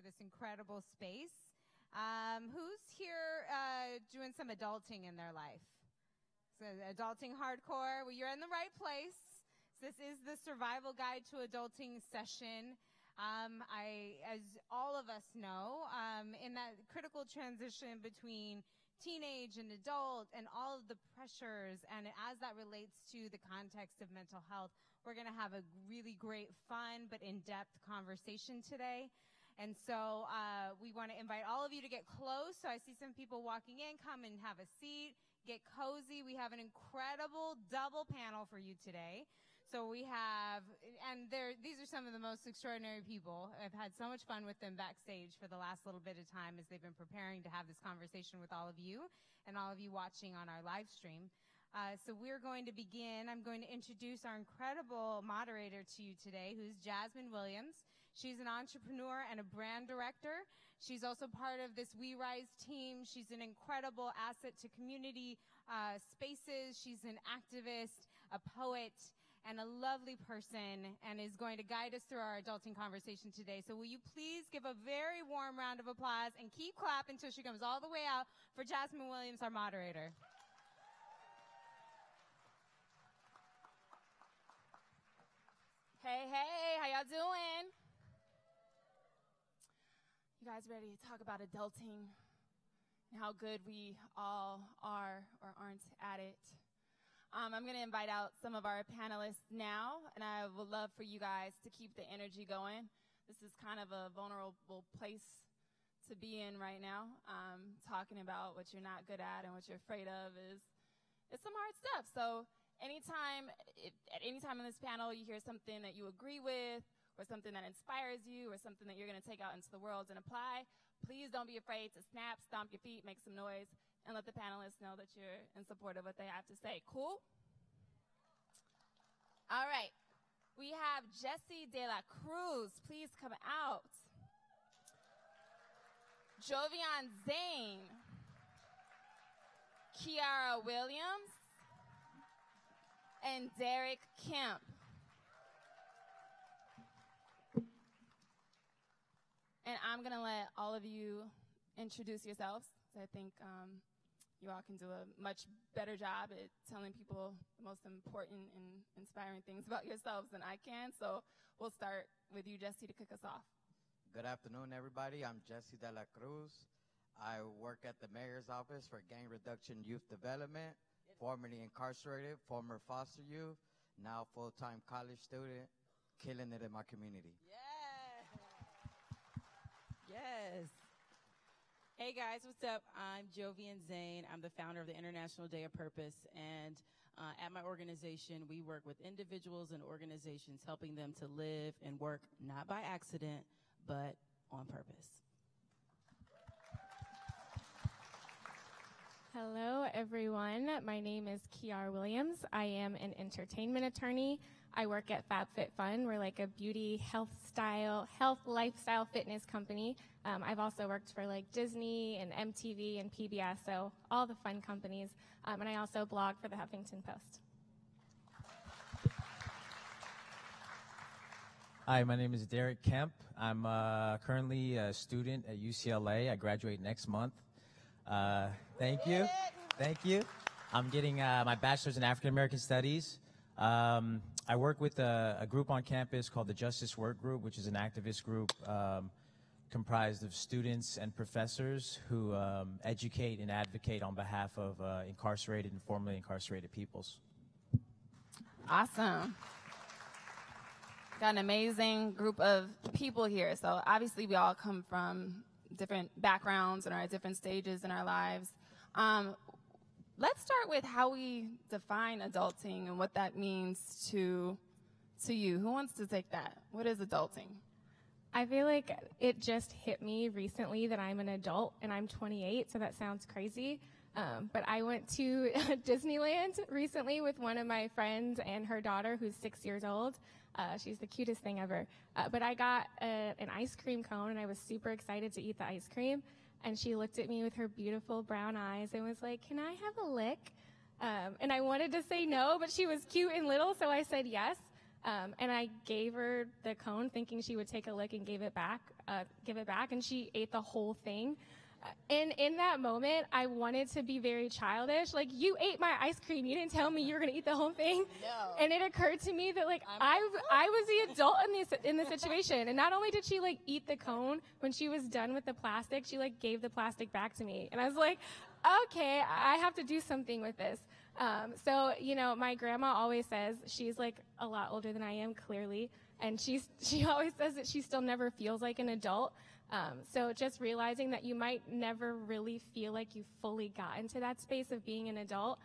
for this incredible space. Who's here doing some adulting in their life? So adulting hardcore? Well, you're in the right place. So this is the Survival Guide to Adulting session. As all of us know, in that critical transition between teenage and adult and all of the pressures, and as that relates to the context of mental health, we're going to have a really great, fun, but in-depth conversation today. And so we want to invite all of you to get close. So I see some people walking in. Come and have a seat. Get cozy. We have an incredible double panel for you today. So we have, and these are some of the most extraordinary people. I've had so much fun with them backstage for the last little bit of time as they've been preparing to have this conversation with all of you and all of you watching on our live stream. So we're going to begin. I'm going to introduce our incredible moderator to you today, who's Jasmine Williams. She's an entrepreneur and a brand director. She's also part of this We Rise team. She's an incredible asset to community spaces. She's an activist, a poet, and a lovely person, and is going to guide us through our adulting conversation today. So will you please give a very warm round of applause and keep clapping until she comes all the way out for Jasmine Williams, our moderator. Hey, hey, how y'all doing? You guys ready to talk about adulting and how good we all are or aren't at it? I'm going to invite out some of our panelists now, and I would love for you guys to keep the energy going. This is kind of a vulnerable place to be in right now. Talking about what you're not good at and what you're afraid of it's some hard stuff. So at any time in this panel you hear something that you agree with or something that inspires you or something that you're going to take out into the world and apply, please don't be afraid to snap, stomp your feet, make some noise, and let the panelists know that you're in support of what they have to say. Cool? All right. We have Jessie De La Cruz. Please come out. Jovian Zane. Kiara Williams. And Derek Kemp. And I'm going to let all of you introduce yourselves. I think you all can do a much better job at telling people the most important and inspiring things about yourselves than I can. So we'll start with you, Jessie, to kick us off. Good afternoon, everybody. I'm Jessie De La Cruz. I work at the Mayor's Office for Gang Reduction Youth Development, formerly incarcerated, former foster youth, now full-time college student, killing it in my community. Yes. Hey guys, what's up? I'm Jovian Zane. I'm the founder of the International Day of Purpose, and at my organization, we work with individuals and organizations, helping them to live and work not by accident, but on purpose. Hello, everyone. My name is Kiara Williams. I am an entertainment attorney. I work at FabFitFun. We're like a beauty, health, lifestyle, fitness company. I've also worked for like Disney and MTV and PBS, so all the fun companies. And I also blog for the Huffington Post. Hi, my name is Derek Kemp. I'm currently a student at UCLA. I graduate next month. Thank you. Thank you. I'm getting my bachelor's in African American Studies. I work with a group on campus called the Justice Work Group, which is an activist group comprised of students and professors who educate and advocate on behalf of incarcerated and formerly incarcerated peoples. Awesome. Got an amazing group of people here. So obviously we all come from different backgrounds and are at different stages in our lives. Let's start with how we define adulting and what that means to you. Who wants to take that? What is adulting? I feel like it just hit me recently that I'm an adult, and I'm 28, so that sounds crazy. But I went to Disneyland recently with one of my friends and her daughter, who's 6 years old. She's the cutest thing ever. But I got an ice cream cone, and I was super excited to eat the ice cream. And she looked at me with her beautiful brown eyes and was like, "Can I have a lick?" And I wanted to say no, but she was cute and little, so I said yes. And I gave her the cone thinking she would take a lick and give it back, and she ate the whole thing. And in that moment, I wanted to be very childish. Like, you ate my ice cream. You didn't tell me you were going to eat the whole thing. No. And it occurred to me that, like, I was the adult in the situation. And not only did she, like, eat the cone, when she was done with the plastic, she, like, gave the plastic back to me. And I was like, okay, I have to do something with this. So, you know, my grandma always says, she's, like, a lot older than I am, clearly. And she always says that she still never feels like an adult. So just realizing that you might never really feel like you fully got into that space of being an adult.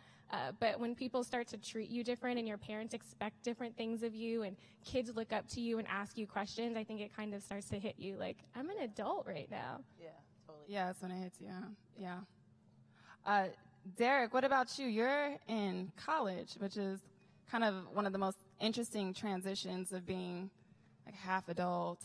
But when people start to treat you different and your parents expect different things of you and kids look up to you and ask you questions, I think it kind of starts to hit you like, I'm an adult right now. Yeah, totally. Yeah, that's when it hits you. Yeah. Derek, what about you? You're in college, which is kind of one of the most interesting transitions of being like half adult.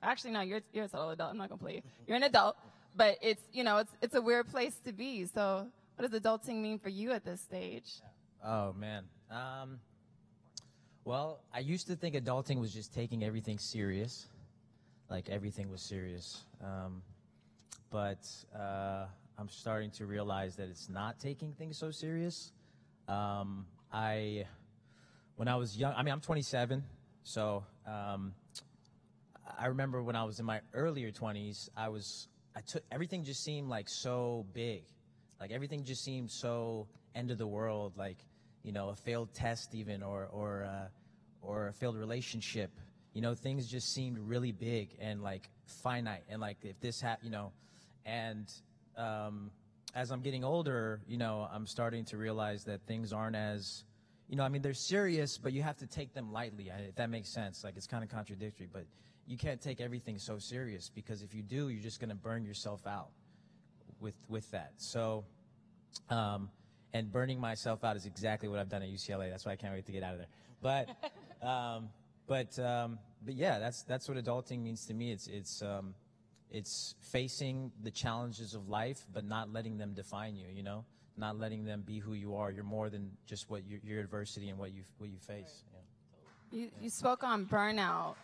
Actually, no, you're a total adult. I'm not gonna play you. You're an adult, but it's, you know, it's a weird place to be. So what does adulting mean for you at this stage? Oh, man. Well, I used to think adulting was just taking everything serious. Like, everything was serious. But I'm starting to realize that it's not taking things so serious. When I was young, I mean, I'm 27, so I remember when I was in my earlier 20s, everything just seemed like so big. Like, everything just seemed so end of the world, like, you know, a failed test even, or a failed relationship. You know, things just seemed really big and like finite, and like, if this you know, and as I'm getting older, you know, I'm starting to realize that things aren't as, you know, I mean, they're serious, but you have to take them lightly, if that makes sense. Like, it's kind of contradictory, but you can't take everything so serious, because if you do, you're just going to burn yourself out with that. So, and burning myself out is exactly what I've done at UCLA. That's why I can't wait to get out of there. But yeah, that's what adulting means to me. It's facing the challenges of life, but not letting them define you, you know, not letting them be who you are. You're more than just what your adversity and what you face. Yeah. You spoke on burnout.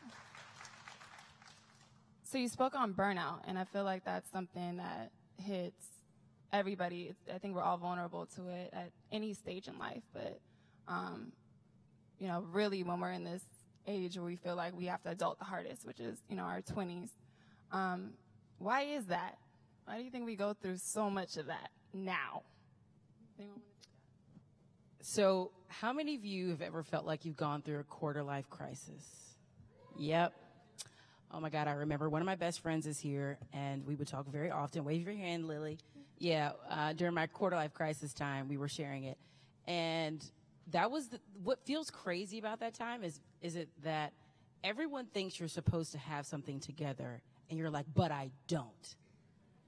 So you spoke on burnout, and I feel like that's something that hits everybody. I think we're all vulnerable to it at any stage in life, but, you know, really when we're in this age where we feel like we have to adult the hardest, which is, you know, our 20s. Why is that? Why do you think we go through so much of that now? So how many of you have ever felt like you've gone through a quarter-life crisis? Yep. Oh, my God, I remember one of my best friends is here, and we would talk very often. Wave your hand, Lily. Yeah, during my quarter-life crisis time, we were sharing it. And that was what feels crazy about that time is it that everyone thinks you're supposed to have something together, and you're like, but I don't,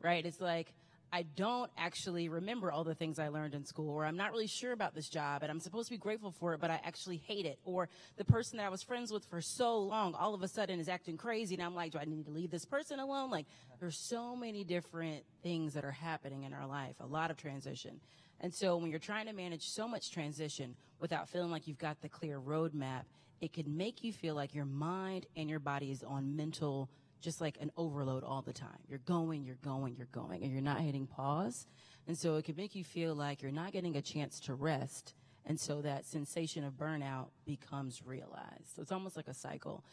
right? It's like, I don't actually remember all the things I learned in school, or I'm not really sure about this job, and I'm supposed to be grateful for it, but I actually hate it. Or the person that I was friends with for so long, all of a sudden is acting crazy, and I'm like, do I need to leave this person alone? Like, there's so many different things that are happening in our life, a lot of transition. And so when you're trying to manage so much transition without feeling like you've got the clear roadmap, it can make you feel like your mind and your body is on mental, just like an overload all the time. You're going, and you're not hitting pause. And so it can make you feel like you're not getting a chance to rest. And so that sensation of burnout becomes realized. So it's almost like a cycle.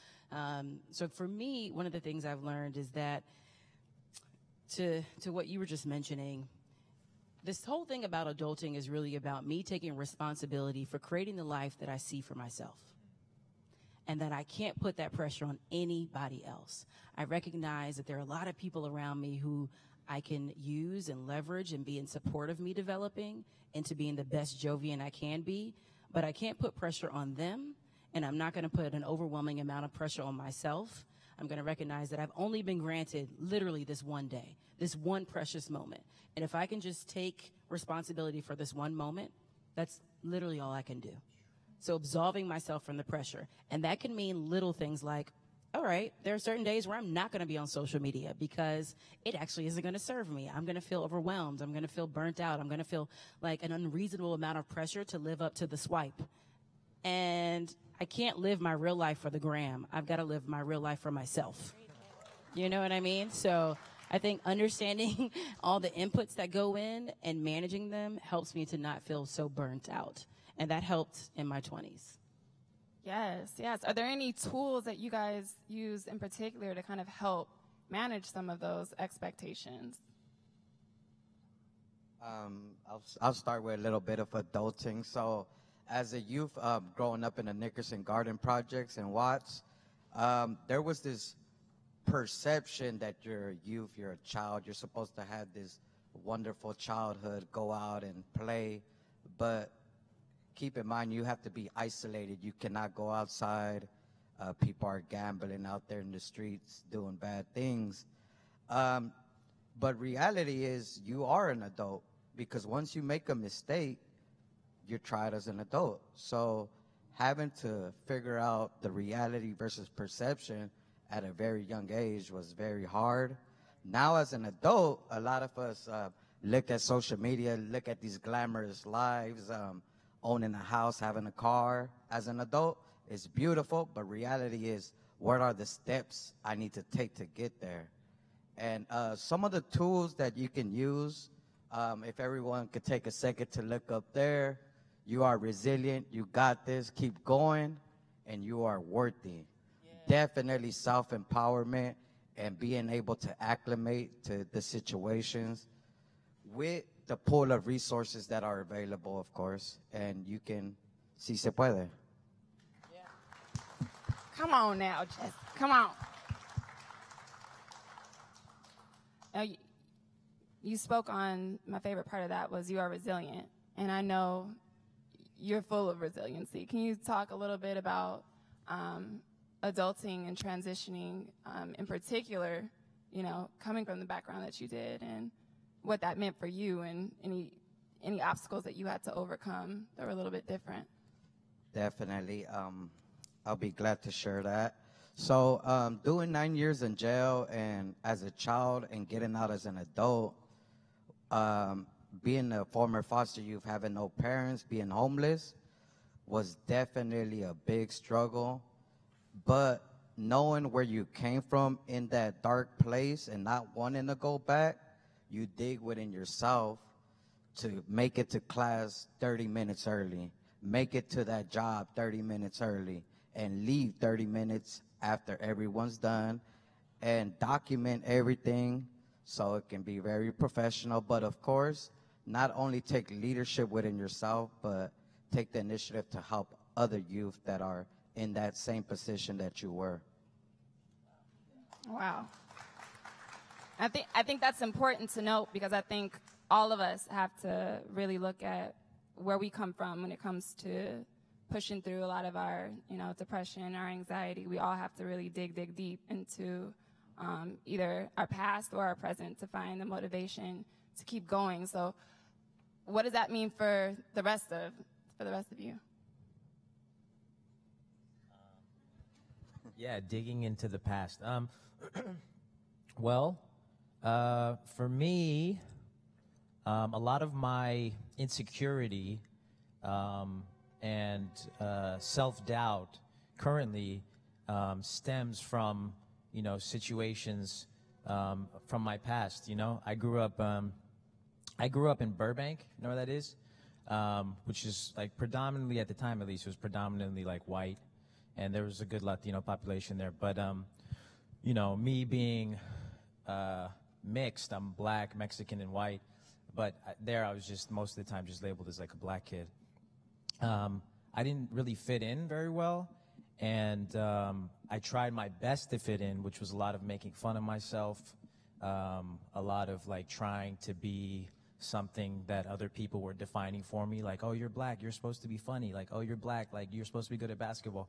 So for me, one of the things I've learned is that to what you were just mentioning, this whole thing about adulting is really about me taking responsibility for creating the life that I see for myself. And that I can't put that pressure on anybody else. I recognize that there are a lot of people around me who I can use and leverage and be in support of me developing into being the best Jovian I can be, but I can't put pressure on them, and I'm not going to put an overwhelming amount of pressure on myself. I'm going to recognize that I've only been granted literally this one day, this one precious moment. And if I can just take responsibility for this one moment, that's literally all I can do. So absolving myself from the pressure. And that can mean little things like, all right, there are certain days where I'm not going to be on social media because it actually isn't going to serve me. I'm going to feel overwhelmed. I'm going to feel burnt out. I'm going to feel like an unreasonable amount of pressure to live up to the swipe. And I can't live my real life for the gram. I've got to live my real life for myself. You know what I mean? So I think understanding all the inputs that go in and managing them helps me to not feel so burnt out. And that helped in my 20s. Yes, yes. Are there any tools that you guys use in particular to kind of help manage some of those expectations? I'll start with a little bit of adulting. So as a youth, growing up in the Nickerson Garden Projects in Watts, there was this perception that you're a youth, you're a child, you're supposed to have this wonderful childhood, go out and play, but keep in mind you have to be isolated. You cannot go outside. People are gambling out there in the streets, doing bad things. But reality is you are an adult, because once you make a mistake, you're tried as an adult. So having to figure out the reality versus perception at a very young age was very hard. Now as an adult, a lot of us look at social media, look at these glamorous lives, owning a house, having a car. As an adult, it's beautiful, but reality is, what are the steps I need to take to get there? And some of the tools that you can use, if everyone could take a second to look up there, you are resilient, you got this, keep going, and you are worthy. Yeah. Definitely self-empowerment and being able to acclimate to the situations with the pool of resources that are available, of course, and you can, si se puede. Yeah. Come on now, Jess, come on. Now, you spoke on, my favorite part of that was you are resilient, and I know you're full of resiliency. Can you talk a little bit about adulting and transitioning, in particular, you know, coming from the background that you did, and what that meant for you, and any obstacles that you had to overcome that were a little bit different? Definitely. I'll be glad to share that. So doing 9 years in jail and as a child and getting out as an adult, being a former foster youth, having no parents, being homeless was definitely a big struggle. But knowing where you came from in that dark place and not wanting to go back, you dig within yourself to make it to class 30 minutes early, make it to that job 30 minutes early, and leave 30 minutes after everyone's done, and document everything so it can be very professional. But of course, not only take leadership within yourself, but take the initiative to help other youth that are in that same position that you were. Wow. I think that's important to note, because I think all of us have to really look at where we come from when it comes to pushing through a lot of our, you know, depression, our anxiety. We all have to really dig deep into either our past or our present to find the motivation to keep going. So what does that mean for the rest of you? Yeah, digging into the past. Well, for me, a lot of my insecurity and self-doubt currently stems from, you know, situations from my past. You know, I grew up in Burbank. You know where that is? Which is like predominantly, at the time at least, it was predominantly like white, and there was a good Latino population there. But you know, me being mixed, I'm black, Mexican, and white. But there, I was just most of the time just labeled as like a black kid. I didn't really fit in very well, and I tried my best to fit in, which was a lot of making fun of myself, a lot of like trying to be something that other people were defining for me, like, oh, you're black, you're supposed to be funny, like, oh, you're black, like, you're supposed to be good at basketball.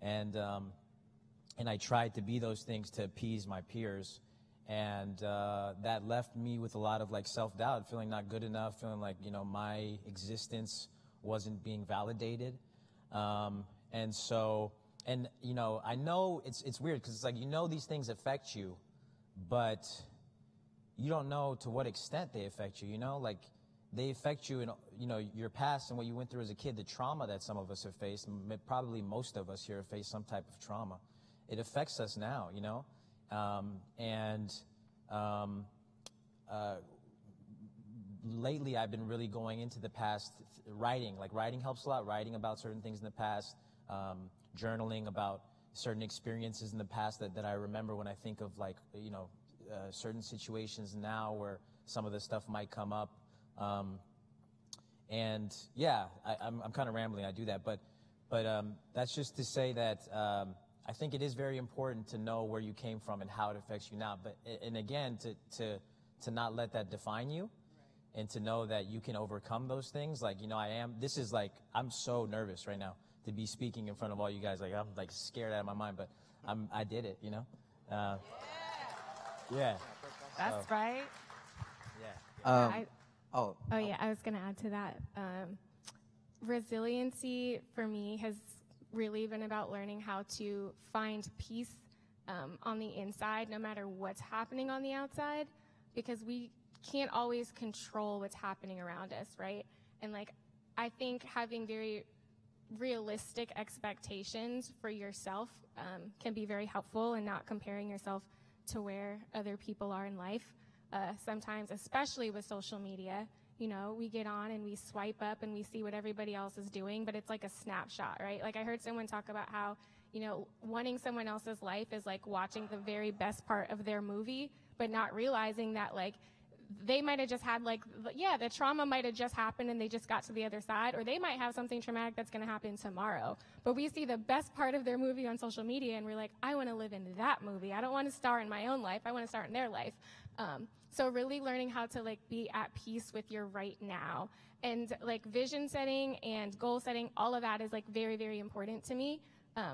And I tried to be those things to appease my peers, and that left me with a lot of like self-doubt, feeling not good enough, feeling like, you know, my existence wasn't being validated. And so, and you know, I know it's weird, because it's like, you know, these things affect you, but you don't know to what extent they affect you, you know? Like, they affect you in, your past and what you went through as a kid, the trauma that some of us have faced, probably most of us here have faced some type of trauma. It affects us now, lately I've been really going into the past, writing. Like, writing helps a lot, writing about certain things in the past, journaling about certain experiences in the past that I remember when I think of, like, certain situations now where some of this stuff might come up. And yeah, I'm kind of rambling, I do that, but that's just to say that I think it is very important to know where you came from and how it affects you now. But, and again, to not let that define you, and to know that you can overcome those things. Like, I'm so nervous right now to be speaking in front of all you guys. Like, I'm like scared out of my mind, but I did it, Yeah. That's right. Yeah. Yeah, I was going to add to that. Resiliency for me has really been about learning how to find peace on the inside, no matter what's happening on the outside, because we can't always control what's happening around us, right? And I think having very realistic expectations for yourself can be very helpful, and not comparing yourself to where other people are in life. Sometimes, especially with social media, we get on and we swipe up and we see what everybody else is doing, but it's like a snapshot, right? Like, I heard someone talk about how, wanting someone else's life is like watching the very best part of their movie, but not realizing that, they might have just had the trauma might have just happened and they just got to the other side, or they might have something traumatic that's going to happen tomorrow. But we see the best part of their movie on social media and we're like, I want to live in that movie. I don't want to star in my own life. I want to star in their life. So really learning how to be at peace with your right now, and vision setting and goal setting, all of that is very, very important to me.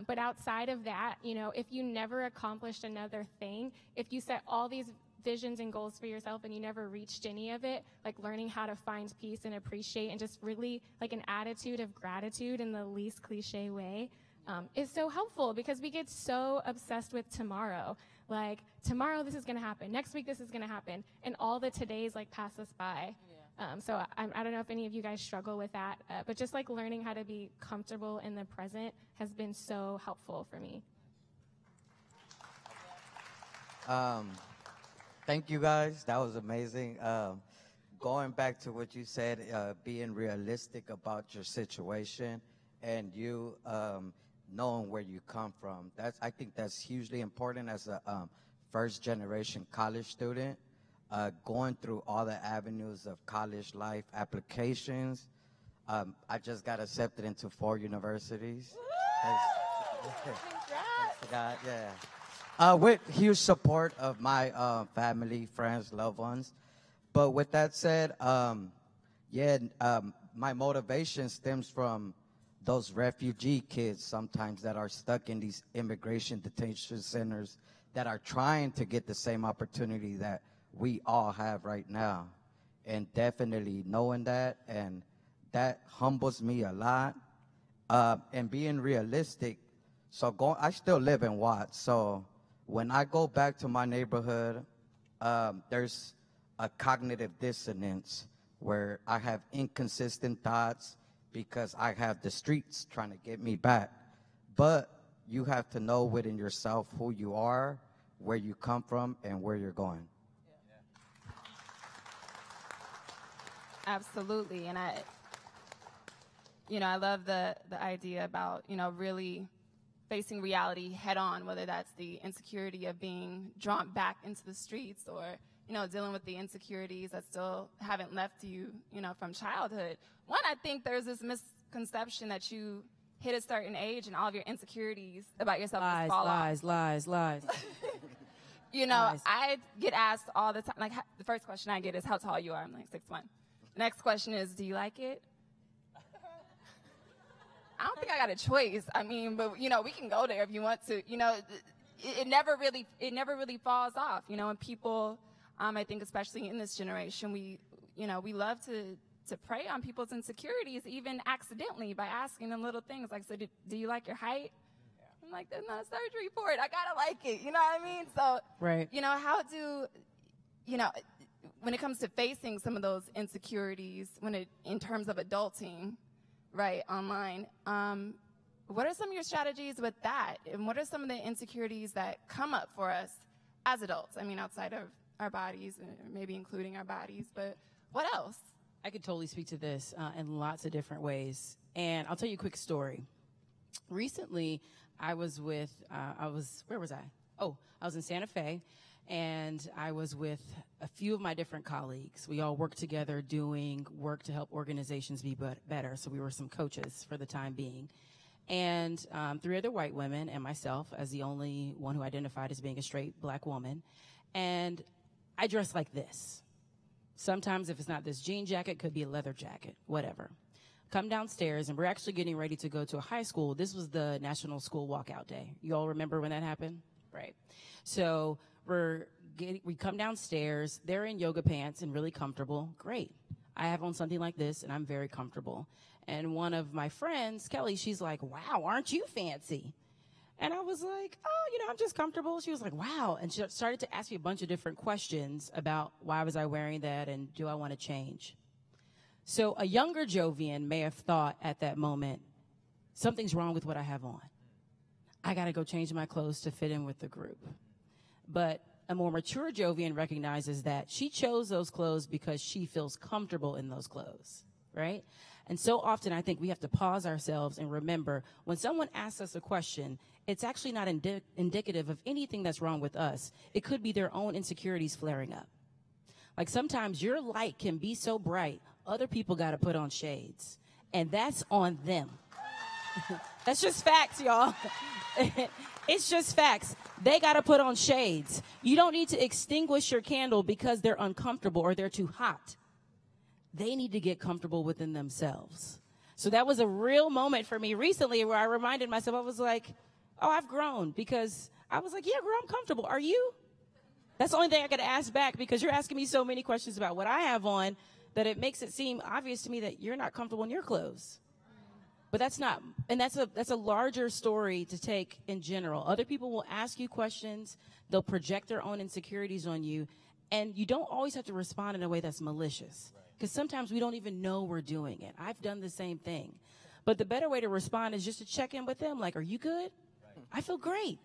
But outside of that, if you never accomplished another thing, if you set all these visions and goals for yourself and you never reached any of it, learning how to find peace and appreciate, and just really an attitude of gratitude in the least cliche way, is so helpful, because we get so obsessed with tomorrow. Tomorrow this is going to happen, next week this is going to happen, and all the todays pass us by. So I don't know if any of you guys struggle with that, but just learning how to be comfortable in the present has been so helpful for me. Thank you, guys. That was amazing. Going back to what you said, being realistic about your situation and you knowing where you come from. I think that's hugely important as a first-generation college student, going through all the avenues of college life applications. I just got accepted into 4 universities. Thanks to God, yeah. With huge support of my family, friends, loved ones. But with that said, my motivation stems from those refugee kids sometimes that are stuck in these immigration detention centers that are trying to get the same opportunity that we all have right now. And definitely knowing that, and that humbles me a lot. And being realistic, I still live in Watts, so when I go back to my neighborhood, there's a cognitive dissonance where I have inconsistent thoughts because I have the streets trying to get me back. But you have to know within yourself who you are, where you come from, and where you're going. Absolutely. And I love the idea about, really facing reality head on, whether that's the insecurity of being drawn back into the streets, or, dealing with the insecurities that still haven't left you, from childhood. One, I think there's this misconception that you hit a certain age and all of your insecurities about yourself just fall off. Lies. I get asked all the time, the first question I get is how tall you are. I'm 6'1". Next question is, do you like it? I don't think I got a choice. But we can go there if you want to. It never really falls off. And people, I think especially in this generation, we love to prey on people's insecurities, even accidentally, by asking them little things like, so do you like your height? I'm like, there's not a surgery for it. I gotta like it. You know what I mean? So, right. when it comes to facing some of those insecurities, in terms of adulting, right, online, what are some of your strategies with that? And what are some of the insecurities that come up for us as adults? I mean, outside of our bodies, maybe including our bodies, but what else? I could totally speak to this in lots of different ways. And I'll tell you a quick story. Recently, I was with, where was I? Oh, I was in Santa Fe, and I was with a few of my different colleagues. We all worked together doing work to help organizations be better. So we were some coaches for the time being. And 3 other white women and myself as the only one who identified as being a straight black woman. And I dress like this. Sometimes if it's not this jean jacket, it could be a leather jacket, whatever. Come downstairs, and we're actually getting ready to go to a high school. This was the National School Walkout Day. You all remember when that happened? Right. So we come downstairs. They're in yoga pants and really comfortable. Great. I have on something like this, and I'm very comfortable. And one of my friends, Kelly, she's like, wow, aren't you fancy? And I was like, oh, I'm just comfortable. She was like, wow. And she started to ask me a bunch of different questions about why was I wearing that and do I want to change? So a younger Jovian may have thought at that moment, something's wrong with what I have on. I got to go change my clothes to fit in with the group. But a more mature Jovian recognizes that she chose those clothes because she feels comfortable in those clothes, right? And so often I think we have to pause ourselves and remember when someone asks us a question, it's actually not indicative of anything that's wrong with us. It could be their own insecurities flaring up. Like sometimes your light can be so bright, other people got to put on shades. And that's on them. That's just facts, y'all. It's just facts. They got to put on shades. You don't need to extinguish your candle because they're uncomfortable or they're too hot. They need to get comfortable within themselves. So that was a real moment for me recently where I reminded myself, I was like, oh, I've grown, because I was like, yeah, girl, I'm comfortable. Are you? That's the only thing I could ask back, because you're asking me so many questions about what I have on that it makes it seem obvious to me that you're not comfortable in your clothes. But that's not, and that's a larger story to take in general. Other people will ask you questions. They'll project their own insecurities on you. And you don't always have to respond in a way that's malicious. Because sometimes we don't even know we're doing it. I've done the same thing. But the better way to respond is just to check in with them. Like, are you good? I feel great.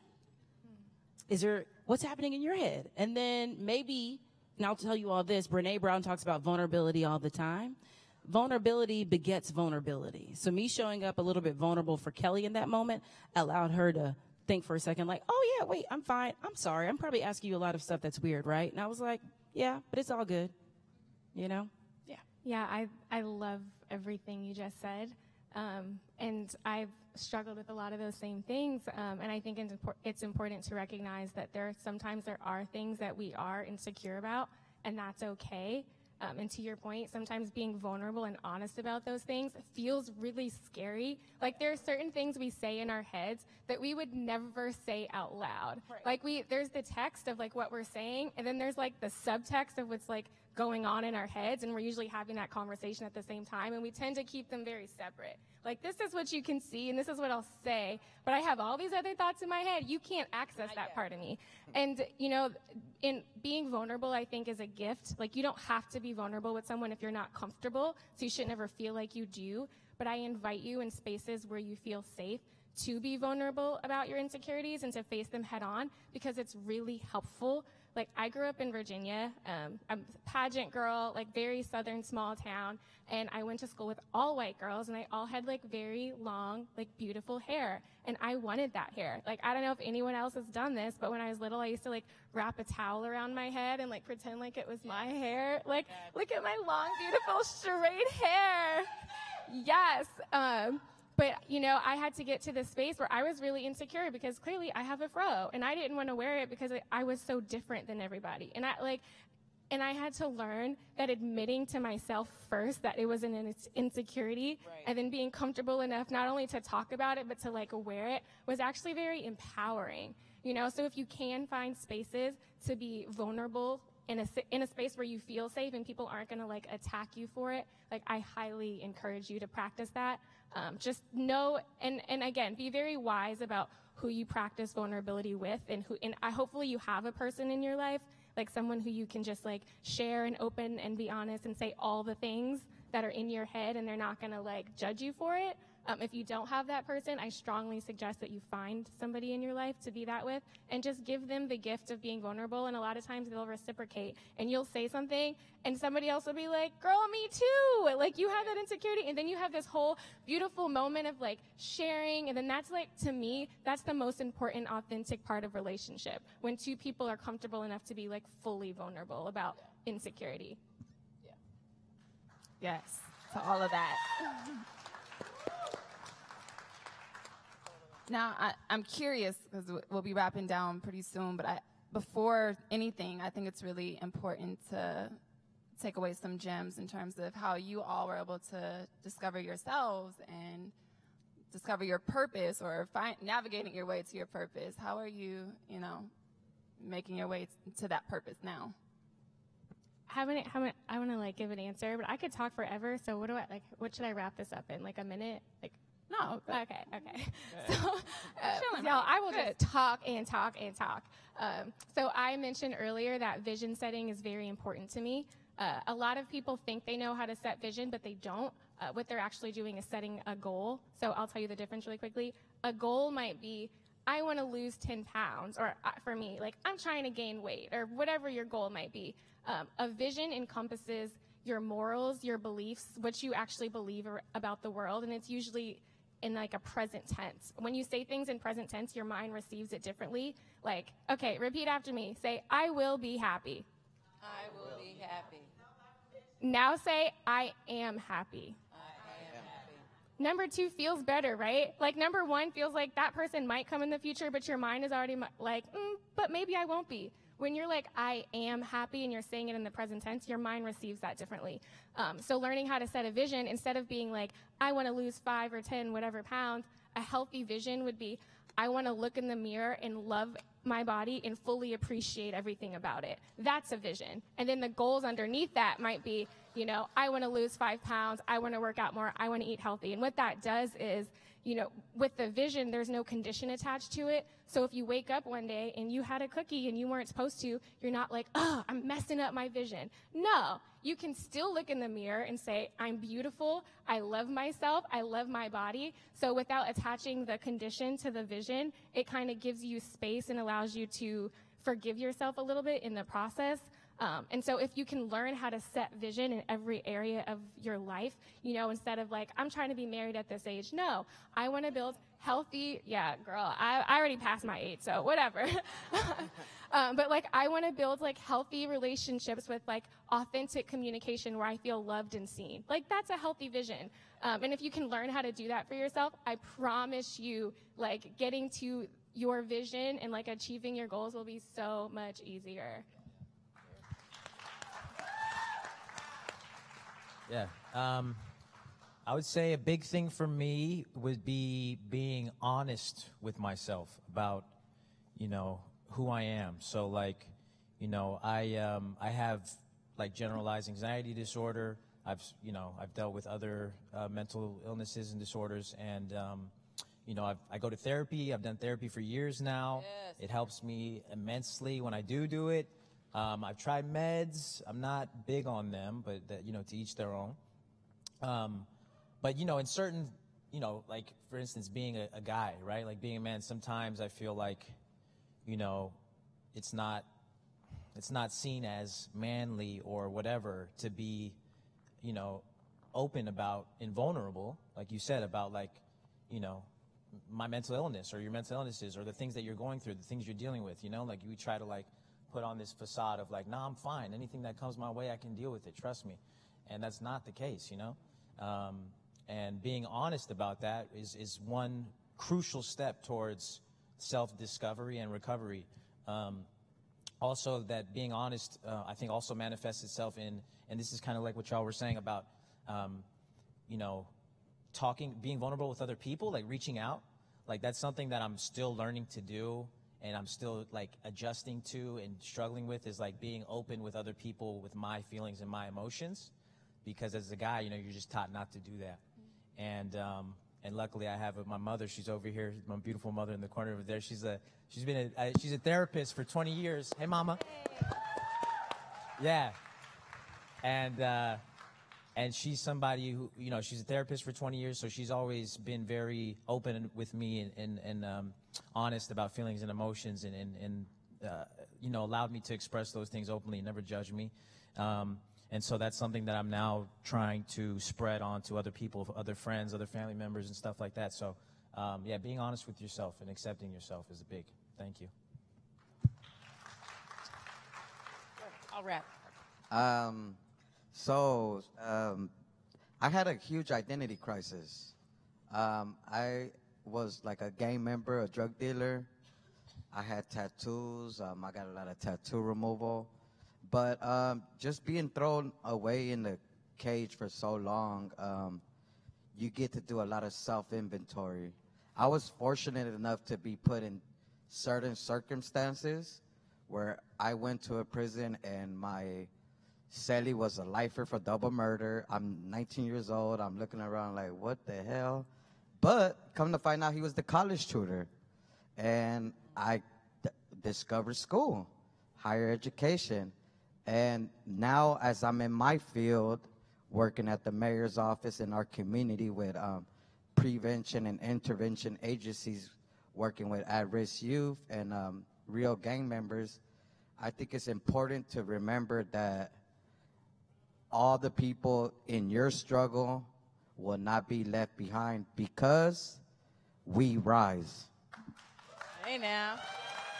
What's happening in your head? And then maybe, and I'll tell you all this, Brené Brown talks about vulnerability all the time. Vulnerability begets vulnerability. So me showing up a little bit vulnerable for Kelly in that moment allowed her to think for a second, like, oh yeah, wait, I'm fine. I'm sorry. I'm probably asking you a lot of stuff that's weird, right? And I was like, yeah, but it's all good. Yeah. Yeah, I love everything you just said. And I've struggled with a lot of those same things. And I think it's important to recognize that sometimes there are things that we are insecure about, and that's okay. And to your point, sometimes being vulnerable and honest about those things feels really scary. Like there are certain things we say in our heads that we would never say out loud. Right. Like there's the text of like what we're saying, and then there's like the subtext of what's like going on in our heads, and we're usually having that conversation at the same time, and we tend to keep them very separate. Like, this is what you can see, and this is what I'll say, but I have all these other thoughts in my head. You can't access that part of me. And, in being vulnerable, I think, is a gift. Like, you don't have to be vulnerable with someone if you're not comfortable, so you should never feel like you do. But I invite you in spaces where you feel safe to be vulnerable about your insecurities and to face them head on, because it's really helpful. Like, I grew up in Virginia. I'm a pageant girl, like very southern small town. And I went to school with all white girls, and they all had like very long, like beautiful hair. And I wanted that hair. Like, I don't know if anyone else has done this, but when I was little, I used to like wrap a towel around my head and like pretend like it was my hair. Like, look at my long, beautiful, straight hair. Yes. But, I had to get to this space where I was really insecure because clearly I have a fro, and I didn't want to wear it because I was so different than everybody. And I had to learn that admitting to myself first that it was an insecurity, right, and then being comfortable enough not only to talk about it but to like wear it was actually very empowering. So if you can find spaces to be vulnerable in a space where you feel safe and people aren't going to like attack you for it, like I highly encourage you to practice that. Just know, and again, be very wise about who you practice vulnerability with, and hopefully you have a person in your life like someone who you can just like share and open and be honest and say all the things that are in your head, and they're not going to like judge you for it. If you don't have that person, I strongly suggest that you find somebody in your life to be that with and just give them the gift of being vulnerable. And a lot of times they'll reciprocate, and you'll say something and somebody else will be like, girl, me too. Like, you have that insecurity. And then you have this whole beautiful moment of like sharing. And then that's like, to me, that's the most important, authentic part of relationship, when two people are comfortable enough to be like fully vulnerable about insecurity. Yes, to all of that. Now, I'm curious, because we'll be wrapping down pretty soon, but before anything, I think it's really important to take away some gems in terms of how you all were able to discover yourselves and discover your purpose, or navigating your way to your purpose. How are you, making your way to that purpose now? I want to like give an answer, but I could talk forever. So what should I wrap this up in? Like a minute? Like, no. Okay. So, y'all, I will just talk and talk and talk. So I mentioned earlier that vision setting is very important to me. A lot of people think they know how to set vision, but they don't. What they're actually doing is setting a goal. So I'll tell you the difference really quickly. A goal might be, I want to lose 10 pounds, or for me, like I'm trying to gain weight, or whatever your goal might be. A vision encompasses your morals, your beliefs, what you actually believe about the world, and it's usually in like a present tense. When you say things in present tense, your mind receives it differently. Like, okay, repeat after me. Say, I will be happy. I will be happy. Now say, I am happy. I am happy. Number 2 feels better, right? Like number 1 feels like that person might come in the future, but your mind is already like, but maybe I won't be. When you're like, I am happy, and you're saying it in the present tense, your mind receives that differently. So learning how to set a vision, instead of being like, I want to lose 5 or 10, whatever pounds, a healthy vision would be, I want to look in the mirror and love my body and fully appreciate everything about it. That's a vision. And then the goals underneath that might be, I want to lose 5 pounds. I want to work out more. I want to eat healthy. And what that does is, with the vision, there's no condition attached to it. So if you wake up one day and you had a cookie and you weren't supposed to, you're not like, oh, I'm messing up my vision. No, you can still look in the mirror and say, I'm beautiful. I love myself. I love my body. So without attaching the condition to the vision, it kind of gives you space and allows you to forgive yourself a little bit in the process. And so if you can learn how to set vision in every area of your life, instead of like, I'm trying to be married at this age. No, I want to build healthy. Yeah, girl, I already passed my 8, so whatever. But like, I want to build like healthy relationships with like authentic communication where I feel loved and seen. Like, that's a healthy vision. And if you can learn how to do that for yourself, I promise you, like, getting to your vision and like achieving your goals will be so much easier. Yeah. I would say a big thing for me would be being honest with myself about, who I am. So like, I have like generalized anxiety disorder. I've dealt with other mental illnesses and disorders, and I go to therapy. I've done therapy for years now. Yes. It helps me immensely when I do it. I've tried meds. I'm not big on them, but to each their own. But in certain, like for instance, being a guy, right? Like being a man, sometimes I feel like, it's not seen as manly or whatever to be, open about and vulnerable, like you said, about like, my mental illness or your mental illnesses or the things that you're going through, the things you're dealing with, like we try to like put on this facade of like, nah, I'm fine. Anything that comes my way, I can deal with it. Trust me. And that's not the case, and being honest about that is one crucial step towards self-discovery and recovery. Also, that being honest, I think also manifests itself in, and this is kind of like what y'all were saying about, talking, being vulnerable with other people, like reaching out. Like that's something that I'm still learning to do. And I'm still like adjusting to and struggling with, is like being open with other people with my feelings and my emotions, because as a guy, you're just taught not to do that. And luckily I have my mother. She's over here, my beautiful mother in the corner over there. She's a therapist for 20 years. Hey, mama. Yeah. And she's somebody who, you know, she's a therapist for 20 years, so she's always been very open with me and honest about feelings and emotions and you know, allowed me to express those things openly and never judged me. And so that's something that I'm now trying to spread on to other people, other friends, other family members and stuff like that. So, yeah, being honest with yourself and accepting yourself is a big thank you. I'll wrap. I had a huge identity crisis. I was like a gang member, a drug dealer. I had tattoos. I got a lot of tattoo removal. But just being thrown away in the cage for so long, you get to do a lot of self-inventory. I was fortunate enough to be put in certain circumstances where I went to a prison and my cellie was a lifer for double murder. I'm 19 years old. I'm looking around like, what the hell? But come to find out he was the college tutor. And I discovered school, higher education. And now as I'm in my field, working at the mayor's office in our community with prevention and intervention agencies, working with at-risk youth and real gang members, I think it's important to remember that all the people in your struggle will not be left behind because we rise. Hey now,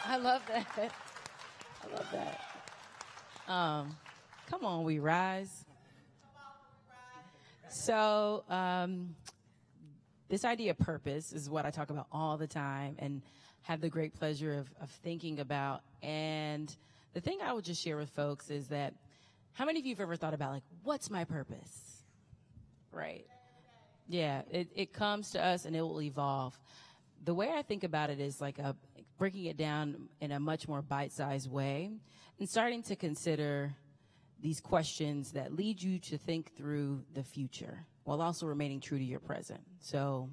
I love that. I love that. Come on, we rise. So this idea of purpose is what I talk about all the time and have the great pleasure of thinking about. And the thing I would just share with folks is that how many of you have ever thought about, like, what's my purpose? Right. Yeah, it comes to us and it will evolve. The way I think about it is like breaking it down in a much more bite-sized way and starting to consider these questions that lead you to think through the future while also remaining true to your present. So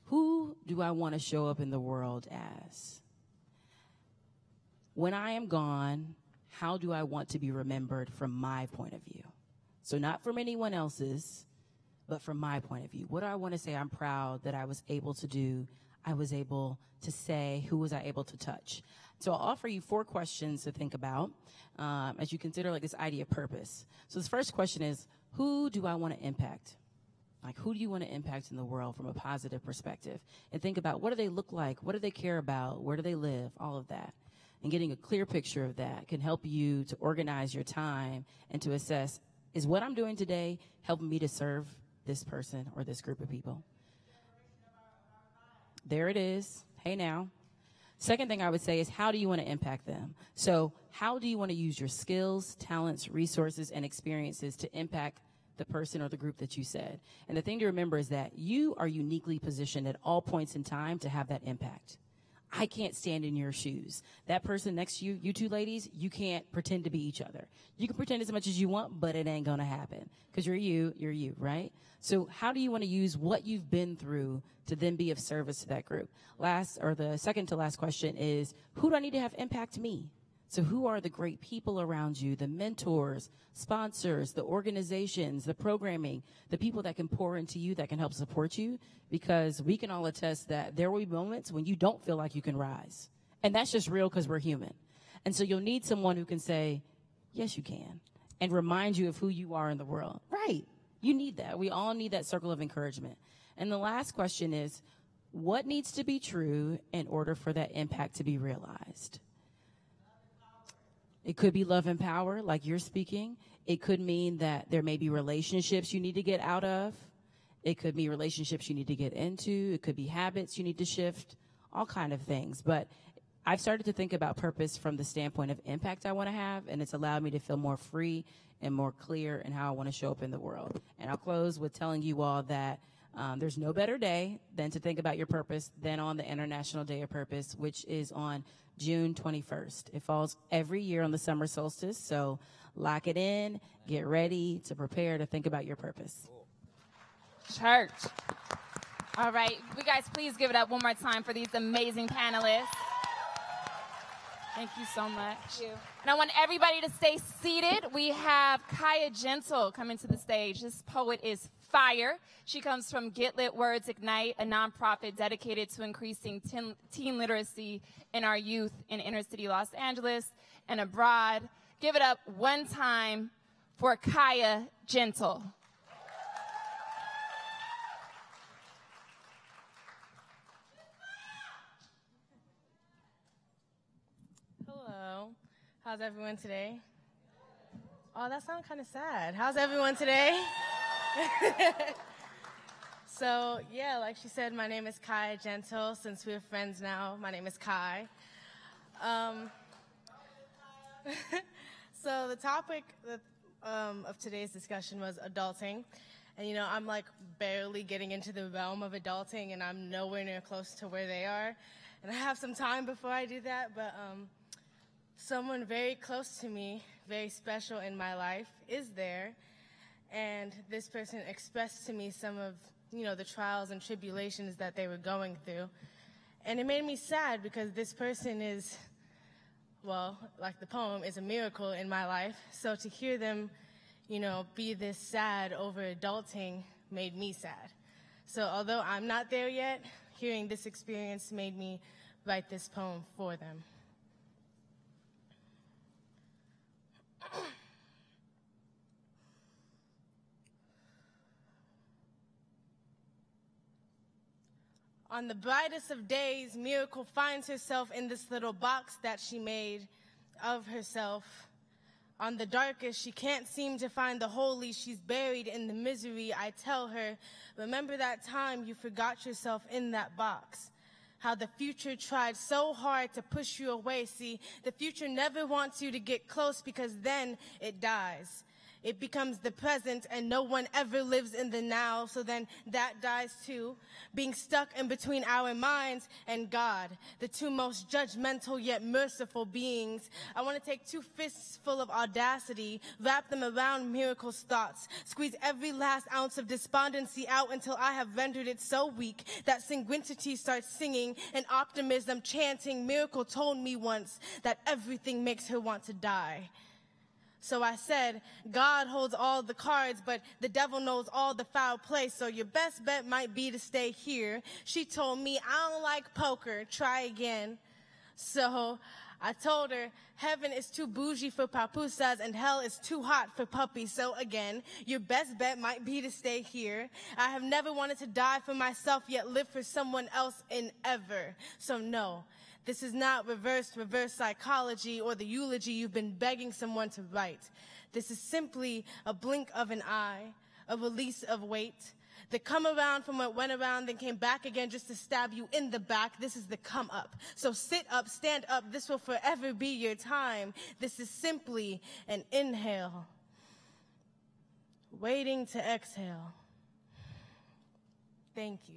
who do I want to show up in the world as? When I am gone, how do I want to be remembered from my point of view? So not from anyone else's, but from my point of view. What do I want to say I'm proud that I was able to do, I was able to say, who was I able to touch? So I'll offer you 4 questions to think about as you consider like this idea of purpose. So this first question is, who do I want to impact? Like, who do you want to impact in the world from a positive perspective? And think about, what do they look like? What do they care about? Where do they live? All of that. And getting a clear picture of that can help you to organize your time and to assess, is what I'm doing today helping me to serve this person or this group of people? There it is. Hey now. Second thing I would say is, how do you want to impact them? So how do you want to use your skills, talents, resources, and experiences to impact the person or the group that you said? And the thing to remember is that you are uniquely positioned at all points in time to have that impact. I can't stand in your shoes. That person next to you, you two ladies, you can't pretend to be each other. You can pretend as much as you want, but it ain't gonna happen because you're you, right? So how do you want to use what you've been through to then be of service to that group? The second to last question is, who do I need to have impact me? So who are the great people around you, the mentors, sponsors, the organizations, the programming, the people that can pour into you, that can help support you? Because we can all attest that there will be moments when you don't feel like you can rise. And that's just real because we're human. And so you'll need someone who can say, yes, you can, and remind you of who you are in the world. Right. You need that. We all need that circle of encouragement. And the last question is, what needs to be true in order for that impact to be realized? It could be love and power, like you're speaking. It could mean that there may be relationships you need to get out of. It could be relationships you need to get into. It could be habits you need to shift, all kind of things. But I've started to think about purpose from the standpoint of impact I want to have, and it's allowed me to feel more free and more clear in how I want to show up in the world. And I'll close with telling you all that there's no better day than to think about your purpose than on the International Day of Purpose, which is on June 21st. It falls every year on the summer solstice, so lock it in, get ready to prepare to think about your purpose. Church. All right, you guys, please give it up one more time for these amazing panelists. Thank you so much. And I want everybody to stay seated. We have Kaya Gentle coming to the stage. This poet is fire. She comes from Get Lit Words Ignite, a nonprofit dedicated to increasing teen literacy in our youth in inner city Los Angeles and abroad. Give it up one time for Kaya Gentle. Hello. How's everyone today? Oh, that sounds kind of sad. How's everyone today? So, yeah, like she said, my name is Kai Gentle. Since we're friends now, my name is Kai. So the topic of today's discussion was adulting. And, you know, I'm like barely getting into the realm of adulting, and I'm nowhere near close to where they are. And I have some time before I do that, but someone very close to me, very special in my life, is there. And this person expressed to me some of, you know, the trials and tribulations that they were going through. And it made me sad because this person is, well, like the poem, is a miracle in my life. So to hear them, you know, be this sad over adulting made me sad. So although I'm not there yet, hearing this experience made me write this poem for them. On the brightest of days, Miracle finds herself in this little box that she made of herself. On the darkest, she can't seem to find the holy. She's buried in the misery. I tell her, remember that time you forgot yourself in that box. How the future tried so hard to push you away. See, the future never wants you to get close because then it dies. It becomes the present, and no one ever lives in the now, so then that dies too, being stuck in between our minds and God, the two most judgmental yet merciful beings. I want to take 2 fists full of audacity, wrap them around Miracle's thoughts, squeeze every last ounce of despondency out until I have rendered it so weak that sanguinity starts singing and optimism chanting. Miracle told me once that everything makes her want to die. So I said, God holds all the cards, but the devil knows all the foul play, so your best bet might be to stay here. She told me, I don't like poker, try again. So I told her, heaven is too bougie for papusas and hell is too hot for puppies. So again, your best bet might be to stay here. I have never wanted to die for myself, yet live for someone else in ever. So no. This is not reverse psychology or the eulogy you've been begging someone to write. This is simply a blink of an eye, a release of weight. The come around from what went around, then came back again just to stab you in the back. This is the come up. So sit up, stand up. This will forever be your time. This is simply an inhale, waiting to exhale. Thank you.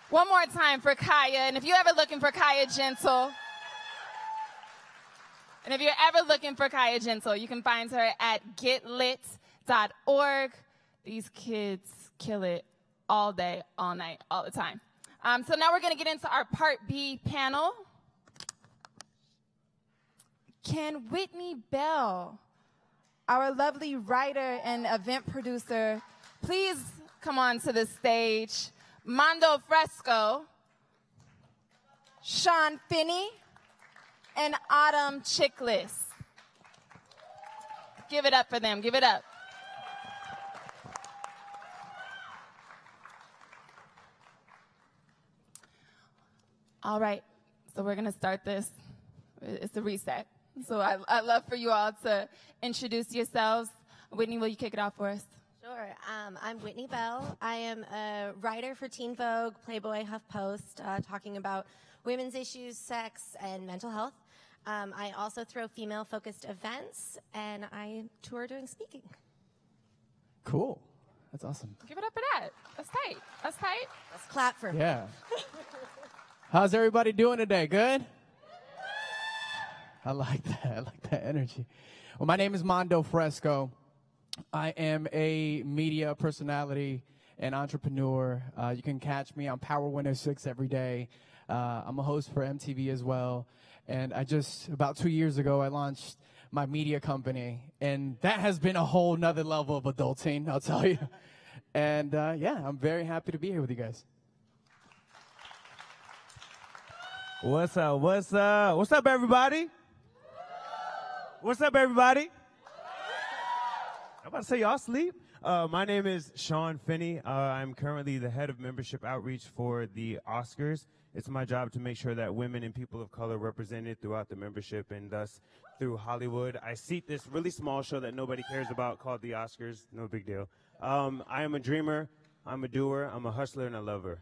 One more time for Kaya. And if you're ever looking for Kaya Gentle, you can find her at getlit.org. These kids kill it all day, all night, all the time. So now we're going to get into our Part B panel. Can Whitney Bell, our lovely writer and event producer, please come on to the stage? Mondo Fresco, Sean Finney, and Autumn Chickless. Give it up for them. Give it up. All right, so we're going to start this. It's a reset. So I'd love for you all to introduce yourselves. Whitney, will you kick it off for us? Sure. I'm Whitney Bell. I am a writer for Teen Vogue, Playboy, HuffPost, talking about women's issues, sex, and mental health. I also throw female-focused events, and I tour doing speaking. Cool. That's awesome. Give it up for that. That's tight. That's tight. Let's clap for me. Yeah. How's everybody doing today? Good? I like that. I like that energy. Well, my name is Mondo Fresco. I am a media personality and entrepreneur. You can catch me on Power 106 every day. I'm a host for MTV as well. And about 2 years ago, I launched my media company. And that has been a whole nother level of adulting, I'll tell you. And yeah, I'm very happy to be here with you guys. What's up? What's up? What's up, everybody? What's up, everybody? I'm about to say y'all sleep. My name is Sean Finney. I'm currently the head of membership outreach for the Oscars. It's my job to make sure that women and people of color represented throughout the membership and thus through Hollywood. I seat this really small show that nobody cares about called the Oscars. No big deal. I am a dreamer. I'm a doer. I'm a hustler and a lover.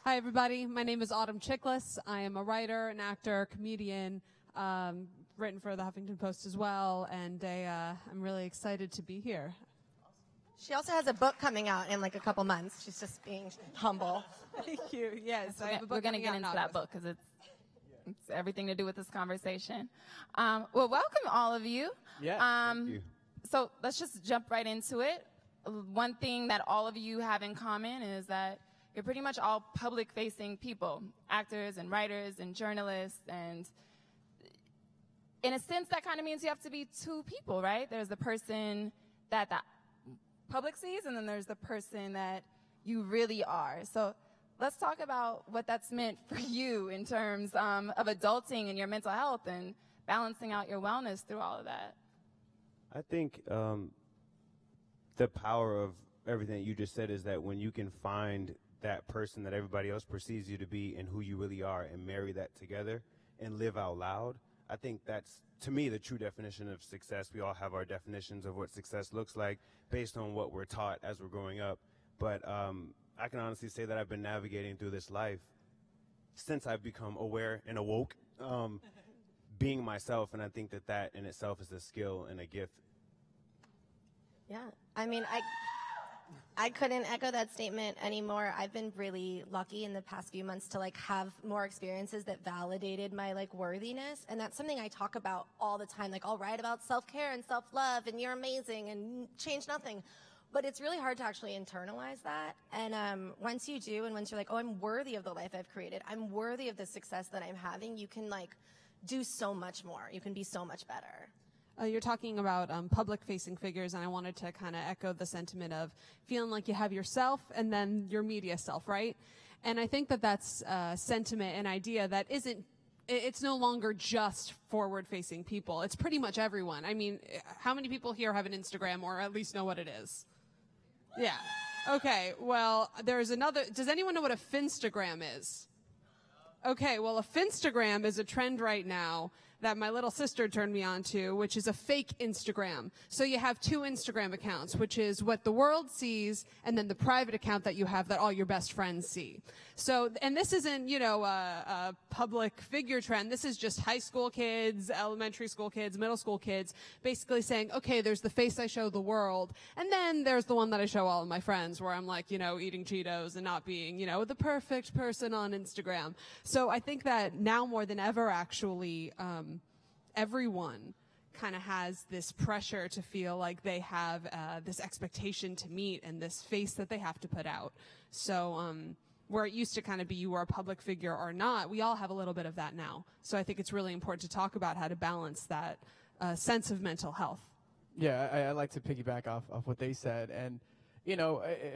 Hi, everybody. My name is Autumn Chickless. I am a writer, an actor, comedian, written for the Huffington Post as well, and I'm really excited to be here. She also has a book coming out in like a couple months. She's just being humble. Thank you. Yes, I have a book we're going to get into that book because it's everything to do with this conversation. Well, welcome all of you. Yeah. Thank you. So let's just jump right into it. One thing that all of you have in common is that you're pretty much all public-facing people, actors and writers and journalists, and in a sense, that kind of means you have to be two people, right? There's the person that the public sees, and then there's the person that you really are. So let's talk about what that's meant for you in terms of adulting and your mental health and balancing out your wellness through all of that. I think the power of everything that you just said is that when you can find that person that everybody else perceives you to be and who you really are and marry that together and live out loud, I think that's, to me, the true definition of success. We all have our definitions of what success looks like based on what we're taught as we're growing up. But I can honestly say that I've been navigating through this life since I've become aware and awoke, being myself, and I think that that in itself is a skill and a gift. Yeah, I mean, I couldn't echo that statement anymore. I've been really lucky in the past few months to like have more experiences that validated my like worthiness. And that's something I talk about all the time. Like I'll write about self-care and self-love and you're amazing and change nothing. But it's really hard to actually internalize that. And once you do, and once you're like, oh, I'm worthy of the life I've created, I'm worthy of the success that I'm having, you can like do so much more. You can be so much better. You're talking about public-facing figures, and I wanted to kind of echo the sentiment of feeling like you have yourself and then your media self, right? And I think that that's a sentiment, an idea that it's no longer just forward-facing people. It's pretty much everyone. I mean, how many people here have an Instagram or at least know what it is? Yeah. Okay, well, there's another. Does anyone know what a Finstagram is? Okay, well, a Finstagram is a trend right now that my little sister turned me on to, which is a fake Instagram. So you have two Instagram accounts, which is what the world sees, and then the private account that you have that all your best friends see. So, and this isn't, a public figure trend. This is just high school kids, elementary school kids, middle school kids, basically saying, okay, there's the face I show the world, and then there's the one that I show all of my friends, where I'm like, eating Cheetos and not being, the perfect person on Instagram. So I think that now more than ever, actually, everyone kind of has this pressure to feel like they have this expectation to meet and this face that they have to put out. So where it used to kind of be you were a public figure or not, we all have a little bit of that now. So I think it's really important to talk about how to balance that sense of mental health. Yeah, I like to piggyback off what they said and,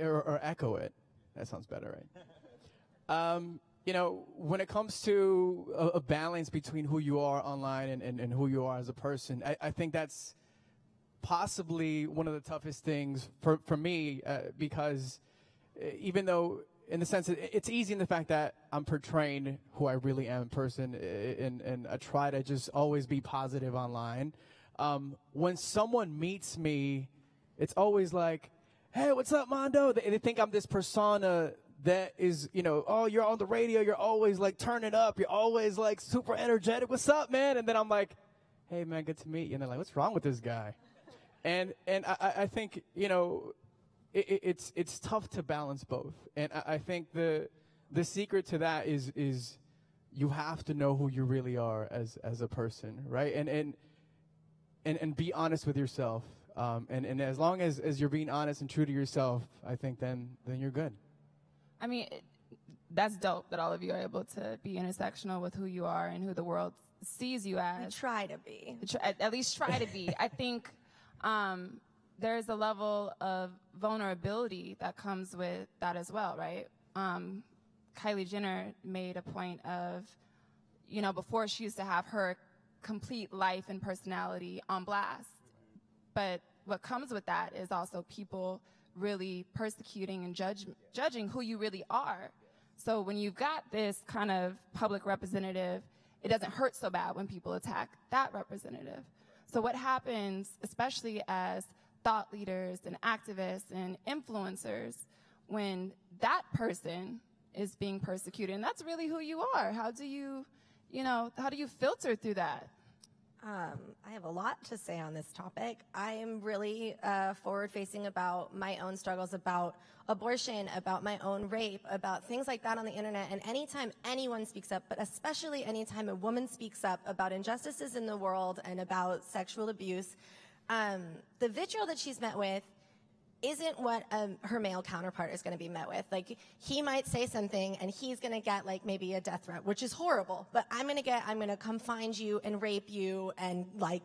or echo it. That sounds better, right? When it comes to a balance between who you are online and who you are as a person, I think that's possibly one of the toughest things for me because even though in the sense that it's easy in the fact that I'm portraying who I really am in person and I try to just always be positive online. When someone meets me, it's always like, hey, what's up, Mondo? They think I'm this persona that is, oh, you're on the radio, you're always like turning up, you're always like super energetic, what's up, man? And then I'm like, hey, man, good to meet you. And they're like, what's wrong with this guy? And I think, it's tough to balance both. And I think the secret to that is you have to know who you really are as a person, right? And be honest with yourself And as long as you're being honest and true to yourself, I think then you're good. I mean, that's dope that all of you are able to be intersectional with who you are and who the world sees you as. We try to be. At least try to be. I think there's a level of vulnerability that comes with that as well, right? Kylie Jenner made a point of, before she used to have her complete life and personality on blast. But what comes with that is also people really persecuting and judging who you really are. So when you've got this kind of public representative, it doesn't hurt so bad when people attack that representative. So what happens, especially as thought leaders and activists and influencers, when that person is being persecuted, and that's really who you are, how do you filter through that? I have a lot to say on this topic. I am really forward-facing about my own struggles, about abortion, about my own rape, about things like that on the internet. And anytime anyone speaks up, but especially anytime a woman speaks up about injustices in the world and about sexual abuse, the vitriol that she's met with isn't what her male counterpart is going to be met with. Like, he might say something and he's going to get like maybe a death threat, which is horrible, but I'm going to come find you and rape you, and like,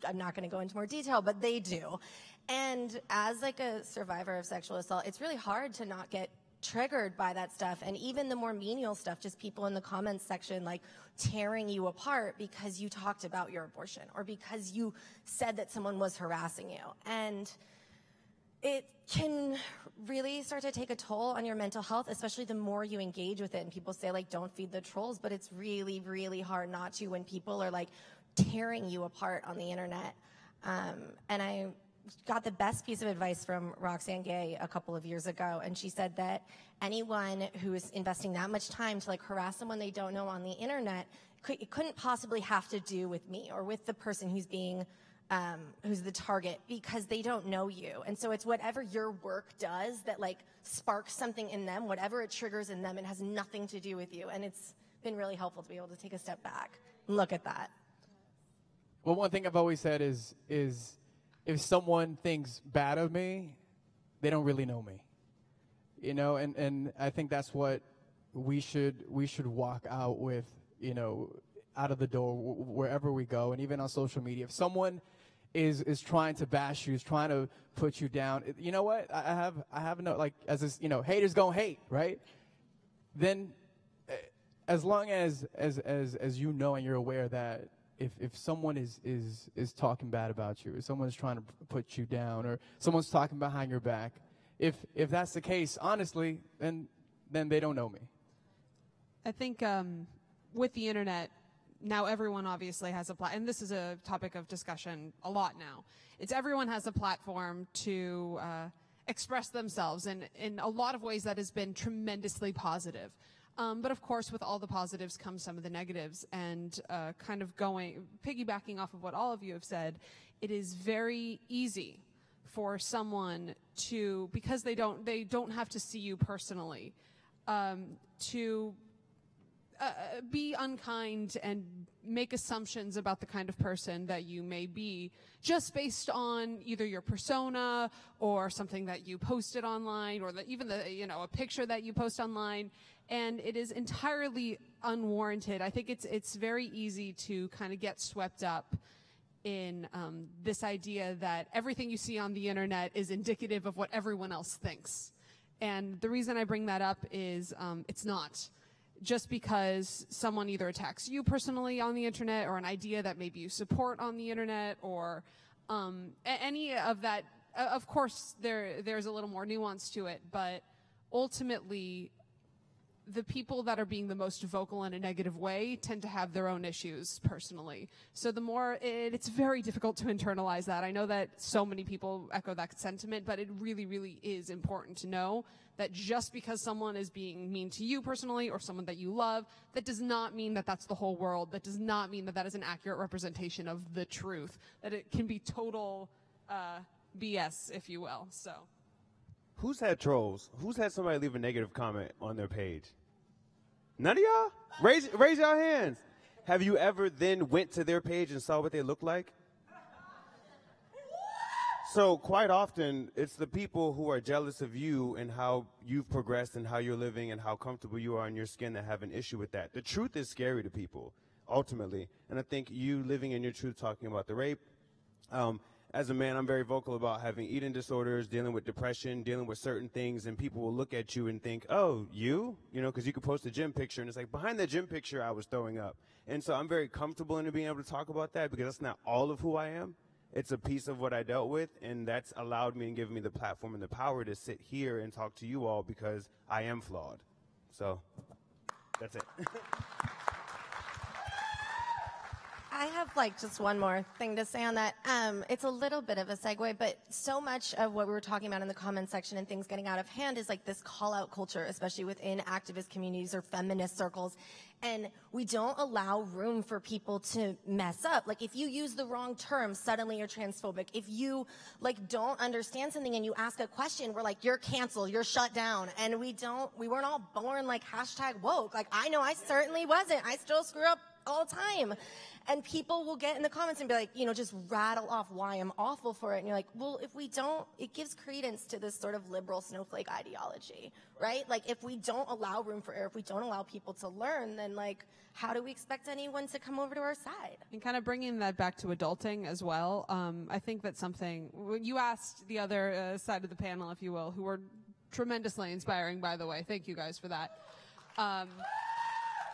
I'm not going to go into more detail, but they do. And as like a survivor of sexual assault, it's really hard to not get triggered by that stuff. And even the more menial stuff, just people in the comments section like tearing you apart because you talked about your abortion or because you said that someone was harassing you. And it can really start to take a toll on your mental health, especially the more you engage with it. And people say, like, don't feed the trolls, but it's really, really hard not to when people are, like, tearing you apart on the internet. And I got the best piece of advice from Roxane Gay a couple of years ago, and she said that anyone who is investing that much time to, like, harass someone they don't know on the internet, it couldn't possibly have to do with me or with the person who's being who's the target, because they don't know you. And so it's whatever your work does that like sparks something in them, whatever it triggers in them, it has nothing to do with you. And it's been really helpful to be able to take a step back and look at that. Well, one thing I've always said is if someone thinks bad of me, they don't really know me. And I think that's what we should walk out with, out of the door wherever we go, and even on social media. If someone is trying to bash you, is trying to put you down, you know what? I have no, like, as this, haters gonna hate, right? Then as long as you know and you're aware that if someone is talking bad about you, or someone's trying to put you down, or someone's talking behind your back, if that's the case, honestly, then they don't know me. I think with the internet, now everyone obviously has a and this is a topic of discussion a lot now. It's everyone has a platform to express themselves, and in a lot of ways that has been tremendously positive. But of course, with all the positives come some of the negatives, and kind of piggybacking off of what all of you have said, it is very easy for someone to, because they don't have to see you personally, to be unkind and make assumptions about the kind of person that you may be, just based on either your persona or something that you posted online, or even a picture that you post online. And it is entirely unwarranted. I think it's very easy to kind of get swept up in this idea that everything you see on the internet is indicative of what everyone else thinks. And the reason I bring that up is it's not. Just because someone either attacks you personally on the internet, or an idea that maybe you support on the internet, or any of that, of course there's a little more nuance to it, but ultimately the people that are being the most vocal in a negative way tend to have their own issues personally. So the more, it's very difficult to internalize that. I know that so many people echo that sentiment, but it really, really is important to know that just because someone is being mean to you personally, or someone that you love, that does not mean that that's the whole world. That does not mean that that is an accurate representation of the truth. That it can be total BS, if you will. So, who's had trolls? Who's had somebody leave a negative comment on their page? None of y'all? Raise your hands. Have you ever then went to their page and saw what they look like? So quite often, it's the people who are jealous of you and how you've progressed and how you're living and how comfortable you are in your skin that have an issue with that. The truth is scary to people, ultimately. And I think you living in your truth, talking about the rape, as a man, I'm very vocal about having eating disorders, dealing with depression, dealing with certain things, and people will look at you and think, oh, you? You know, because you could post a gym picture, and it's like, behind the gym picture, I was throwing up. And so I'm very comfortable in being able to talk about that because that's not all of who I am. It's a piece of what I dealt with, and that's allowed me and given me the platform and the power to sit here and talk to you all because I am flawed. So that's it. I have just one more thing to say on that. It's a little bit of a segue, but so much of what we were talking about in the comment section and things getting out of hand is this call out culture, especially within activist communities or feminist circles. And we don't allow room for people to mess up. If you use the wrong term, suddenly you're transphobic. If you don't understand something and you ask a question, we're you're canceled, you're shut down. And we weren't all born #woke. I know I certainly wasn't. I still screw up all the time. And people will get in the comments and be just rattle off why I'm awful for it. And you're well, if we don't, it gives credence to this sort of liberal snowflake ideology, right? If we don't allow room for error, if we don't allow people to learn, then how do we expect anyone to come over to our side? And kind of bringing that back to adulting as well, I think that's something, you asked the other side of the panel, if you will, who were tremendously inspiring, by the way. Thank you guys for that.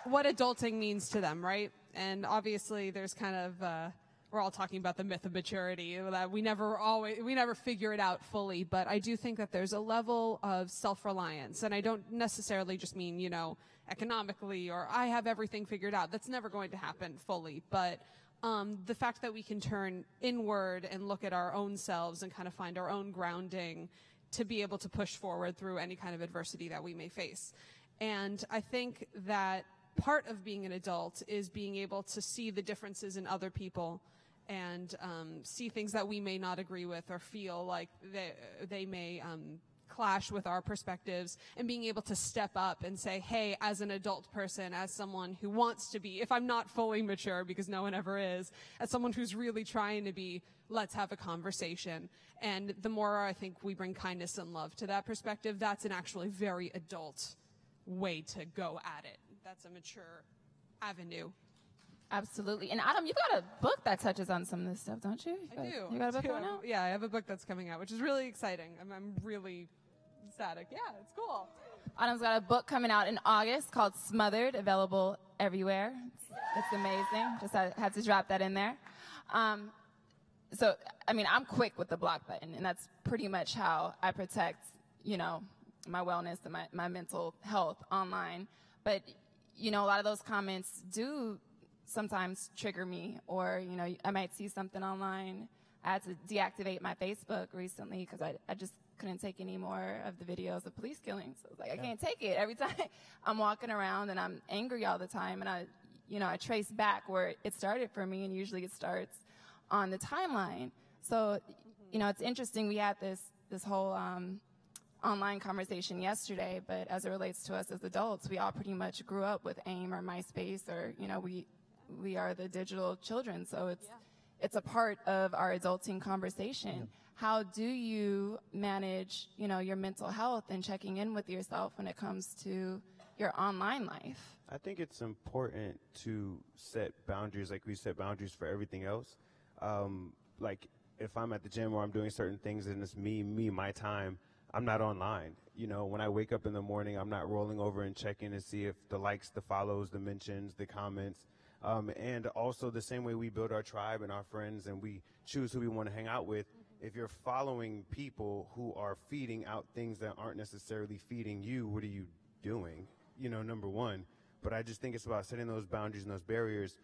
What adulting means to them, right? And obviously there's kind of, we're all talking about the myth of maturity, that we never figure it out fully, but I do think that there's a level of self-reliance, and I don't necessarily just mean, economically, or I have everything figured out. That's never going to happen fully, but the fact that we can turn inward and look at our own selves and kind of find our own grounding to be able to push forward through any kind of adversity that we may face. And I think that part of being an adult is being able to see the differences in other people and see things that we may not agree with or feel like they may clash with our perspectives, and being able to step up and say, hey, as an adult person, as someone who wants to be, if I'm not fully mature, because no one ever is, as someone who's really trying to be, let's have a conversation. And the more I think we bring kindness and love to that perspective, that's an actually very adult way to go at it. That's a mature avenue. Absolutely. And Adam, you got a book that touches on some of this stuff, don't you? I do. You got a book coming out? Yeah, I have a book that's coming out, which is really exciting. I'm really ecstatic. Yeah, it's cool. Adam's got a book coming out in August called Smothered, available everywhere. It's amazing. Just had to drop that in there. So, I'm quick with the block button, and that's pretty much how I protect, my wellness and my mental health online. But, a lot of those comments do sometimes trigger me, or, I might see something online. I had to deactivate my Facebook recently because I just couldn't take any more of the videos of police killings. So I was I can't take it. Every time I'm walking around and I'm angry all the time, and I trace back where it started for me, and usually it starts on the timeline. So, it's interesting. We had this whole online conversation yesterday, but as it relates to us as adults, we all pretty much grew up with AIM or MySpace, or we are the digital children, so it's a part of our adulting conversation. How do you manage your mental health and checking in with yourself when it comes to your online life? I think it's important to set boundaries, like we set boundaries for everything else. Like if I'm at the gym or I'm doing certain things and it's me, my time, I'm not online. When I wake up in the morning, I'm not rolling over and checking to see if the likes, the follows, the mentions, the comments. And also the same way we build our tribe and our friends and we choose who we want to hang out with, if you're following people who are feeding out things that aren't necessarily feeding you, what are you doing? Number one. But I just think it's about setting those boundaries and those barriers.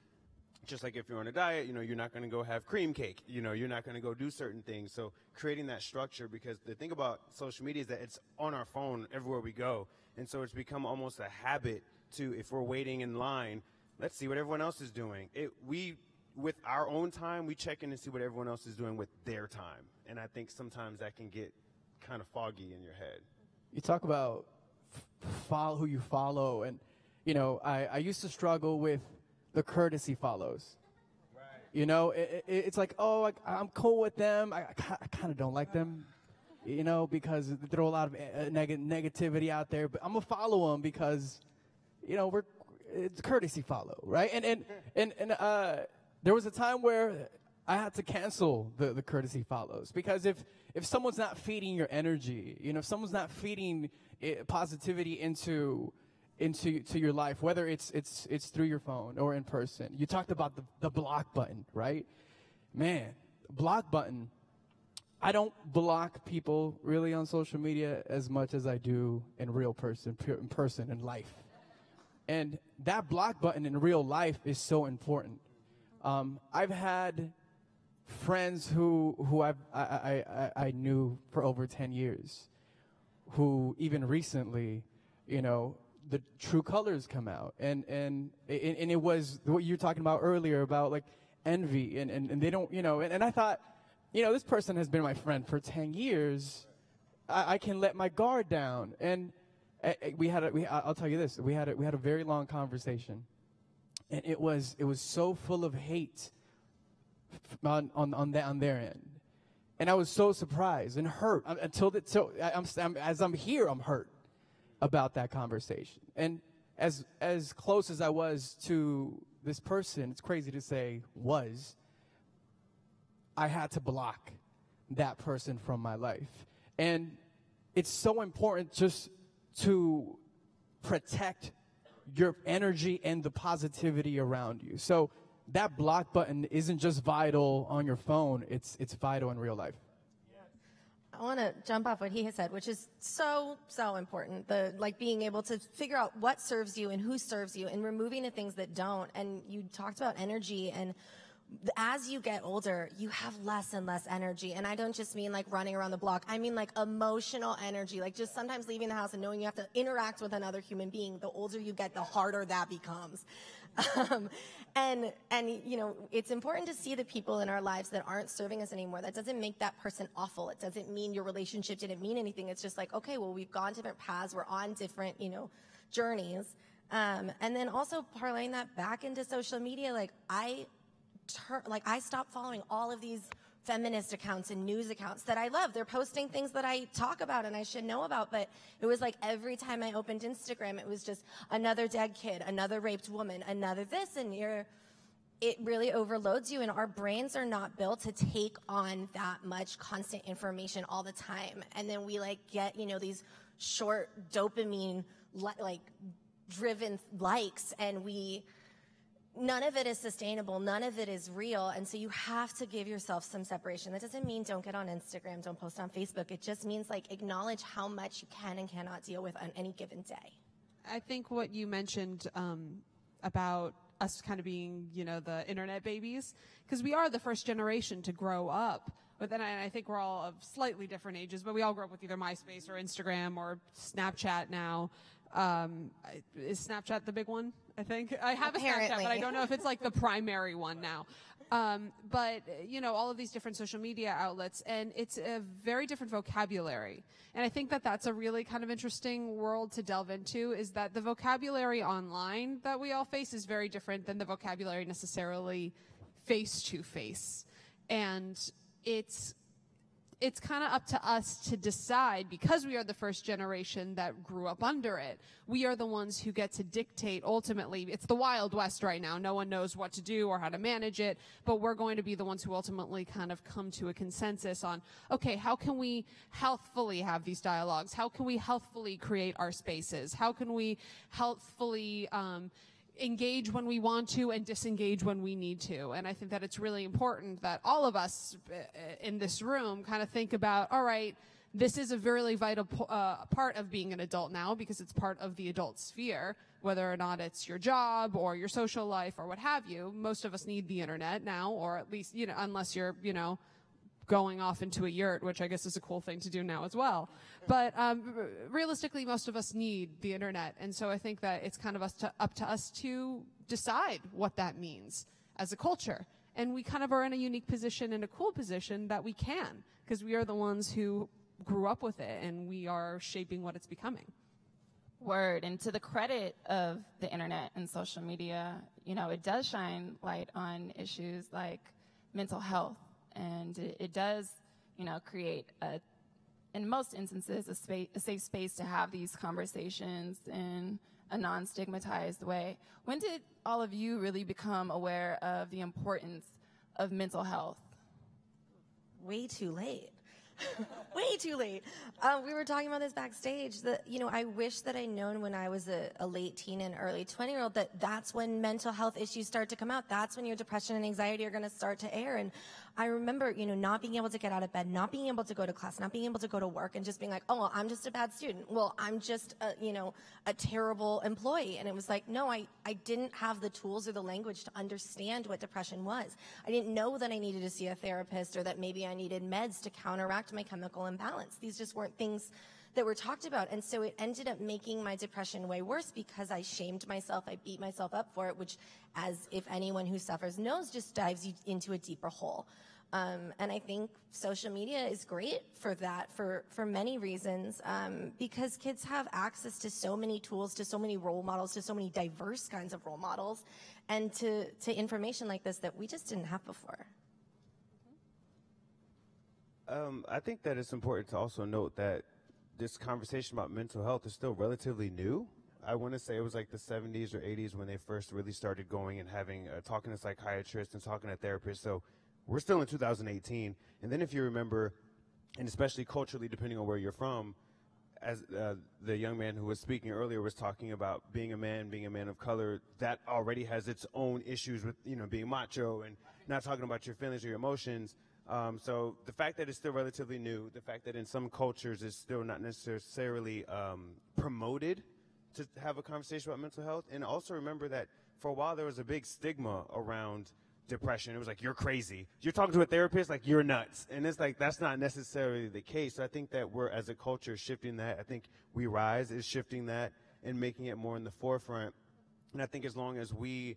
Just like if you're on a diet, you're not going to go have cream cake. You're not going to go do certain things. So creating that structure, because the thing about social media is that it's on our phone everywhere we go. And so it's become almost a habit to, if we're waiting in line, let's see what everyone else is doing. With our own time, we check in and see what everyone else is doing with their time. And I think sometimes that can get kind of foggy in your head. You talk about follow who you follow. And, I used to struggle with the courtesy follows. You know, it's like, oh, I'm cool with them. I kind of don't like them, you know, because they throw a lot of negativity out there. But I'm gonna follow them because, you know, it's courtesy follow, right? And there was a time where I had to cancel the courtesy follows, because if someone's not feeding your energy, you know, if someone's not feeding positivity into your life, whether it's through your phone or in person. You talked about the block button, right? Man, block button. I don't block people really on social media as much as I do in person in life. And that block button in real life is so important. I've had friends who I knew for over 10 years, who even recently, you know, the true colors come out, and it was what you were talking about earlier about like envy, and they don't, you know, and I thought, you know, this person has been my friend for 10 years. I can let my guard down, and I'll tell you this, we had a very long conversation, and it was so full of hate on their end, and I was so surprised and hurt as I'm here, I'm hurt about that conversation. And as close as I was to this person, it's crazy to say I had to block that person from my life. And it's so important just to protect your energy and the positivity around you. So that block button isn't just vital on your phone, it's vital in real life. I want to jump off what he has said, which is so important. Being able to figure out what serves you and who serves you, and removing the things that don't. And you talked about energy, and as you get older, you have less and less energy. And I don't just mean like running around the block. I mean like emotional energy, like just sometimes leaving the house and knowing you have to interact with another human being. The older you get, the harder that becomes. And you know, it's important to see the people in our lives that aren't serving us anymore. That doesn't make that person awful. It doesn't mean your relationship didn't mean anything. It's just like, okay, well, we've gone different paths. We're on different, you know, journeys. And then also parlaying that back into social media, I stopped following all of these feminist accounts and news accounts that I love. They're posting things that I talk about and I should know about, but it was like every time I opened Instagram, it was just another dead kid, another raped woman, another this, and it really overloads you, and our brains are not built to take on that much constant information all the time. And then we get, you know, these short dopamine driven likes, and none of it is sustainable. None of it is real. And so you have to give yourself some separation. That doesn't mean don't get on Instagram, don't post on Facebook. It just means acknowledge how much you can and cannot deal with on any given day. I think what you mentioned about us kind of being, you know, the internet babies, because we are the first generation to grow up. But then I think we're all of slightly different ages, but we all grew up with either MySpace or Instagram or Snapchat now. Is Snapchat the big one? I think I have Apparently. a Snapchat, but I don't know if it's the primary one now. But you know, all of these different social media outlets, and it's a very different vocabulary. And I think that that's a really kind of interesting world to delve into, is that the vocabulary online that we all face is very different than the vocabulary necessarily face to face. And it's kind of up to us to decide, because we are the first generation that grew up under it. We are the ones who get to dictate ultimately. It's the Wild West right now. No one knows what to do or how to manage it, but we're going to be the ones who ultimately kind of come to a consensus on, okay, how can we healthfully have these dialogues? How can we healthfully create our spaces? How can we healthfully engage when we want to and disengage when we need to? And I think that it's really important that all of us in this room kind of think about, all right, this is a very vital part of being an adult now, because it's part of the adult sphere, whether or not it's your job or your social life or what have you. Most of us need the internet now, or at least, you know, unless you're, you know, going off into a yurt, which I guess is a cool thing to do now as well. But realistically, most of us need the internet. And so I think that it's kind of up to us to decide what that means as a culture. And we kind of are in a unique position, in a cool position, that we can, because we are the ones who grew up with it, and we are shaping what it's becoming. Word. And to the credit of the internet and social media, you know, it does shine light on issues like mental health. And it does, you know, create in most instances, a safe space to have these conversations in a non-stigmatized way. When did all of you really become aware of the importance of mental health? Way too late. Way too late. We were talking about this backstage that, you know, I wish that I'd known when I was a late teen and early 20-year-old that that's when mental health issues start to come out. That's when your depression and anxiety are going to start to air. And I remember, you know, not being able to get out of bed, not being able to go to class, not being able to go to work, and just being like, oh, well, I'm just a bad student. Well, I'm just, a terrible employee. And it was like, no, I didn't have the tools or the language to understand what depression was. I didn't know that I needed to see a therapist or that maybe I needed meds to counteract my chemical imbalance. These just weren't things that were talked about. And so it ended up making my depression way worse because I shamed myself. I beat myself up for it, which, as if anyone who suffers knows, just dives you into a deeper hole. And I think social media is great for that, for many reasons, because kids have access to so many tools, to so many role models, to so many diverse kinds of role models, and to information like this that we just didn't have before. I think that it's important to also note that this conversation about mental health is still relatively new. I want to say it was like the 70s or 80s when they first really started going and having talking to psychiatrists and talking to therapists. So we're still in 2018. And then if you remember, and especially culturally, depending on where you're from, as the young man who was speaking earlier was talking about being a man of color, that already has its own issues with, you know, being macho and not talking about your feelings or your emotions. So the fact that it's still relatively new, the fact that in some cultures it's still not necessarily promoted to have a conversation about mental health. And also remember that for a while there was a big stigma around depression. It was like, you're crazy. You're talking to a therapist, like, you're nuts. And it's like, that's not necessarily the case. So I think that we're, as a culture, shifting that. I think We Rise is shifting that and making it more in the forefront. And I think as long as we,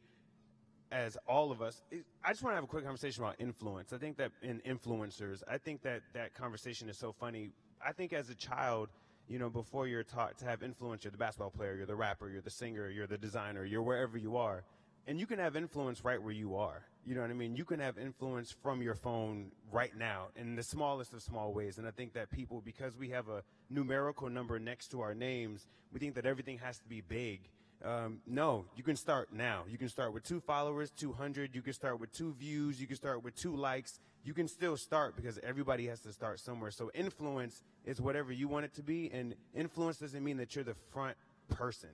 as all of us, I just want to have a quick conversation about influence. I think that in influencers, I think that that conversation is so funny. I think as a child, you know, before you're taught to have influence, you're the basketball player, you're the rapper, you're the singer, you're the designer, you're wherever you are. And you can have influence right where you are. You know what I mean? You can have influence from your phone right now in the smallest of small ways. And I think that people, because we have a numerical number next to our names, we think that everything has to be big. No, you can start now. You can start with 2 followers, 200. You can start with 2 views. You can start with 2 likes. You can still start because everybody has to start somewhere. So influence is whatever you want it to be. And influence doesn't mean that you're the front person.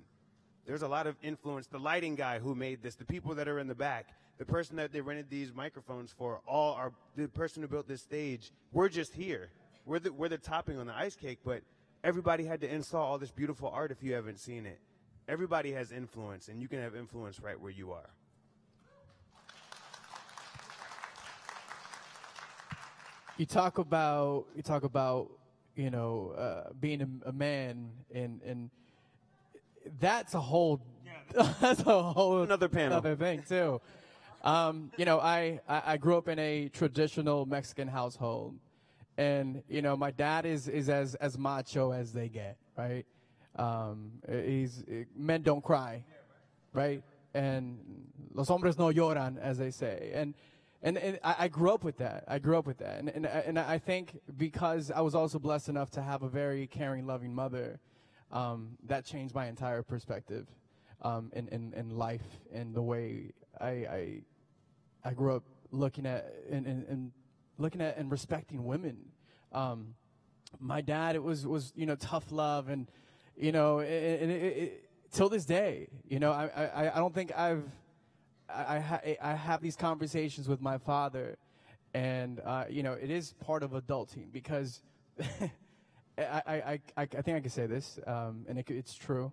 There's a lot of influence. The lighting guy who made this, the people that are in the back, the person that they rented these microphones for, all are the person who built this stage. We're just here. We're the topping on the ice cake, but everybody had to install all this beautiful art if you haven't seen it. Everybody has influence, and you can have influence right where you are. You talk about being a man, and that's a whole another panel, another thing too. I grew up in a traditional Mexican household, and my dad is as macho as they get, right? Men don't cry, right? And los hombres no lloran, as they say. And I grew up with that. And I think because I was also blessed enough to have a very caring, loving mother, that changed my entire perspective in life and the way I grew up looking at and respecting women. My dad, it was tough love, and till this day, I don't think I have these conversations with my father, and it is part of adulting because I think I can say this, and it's true.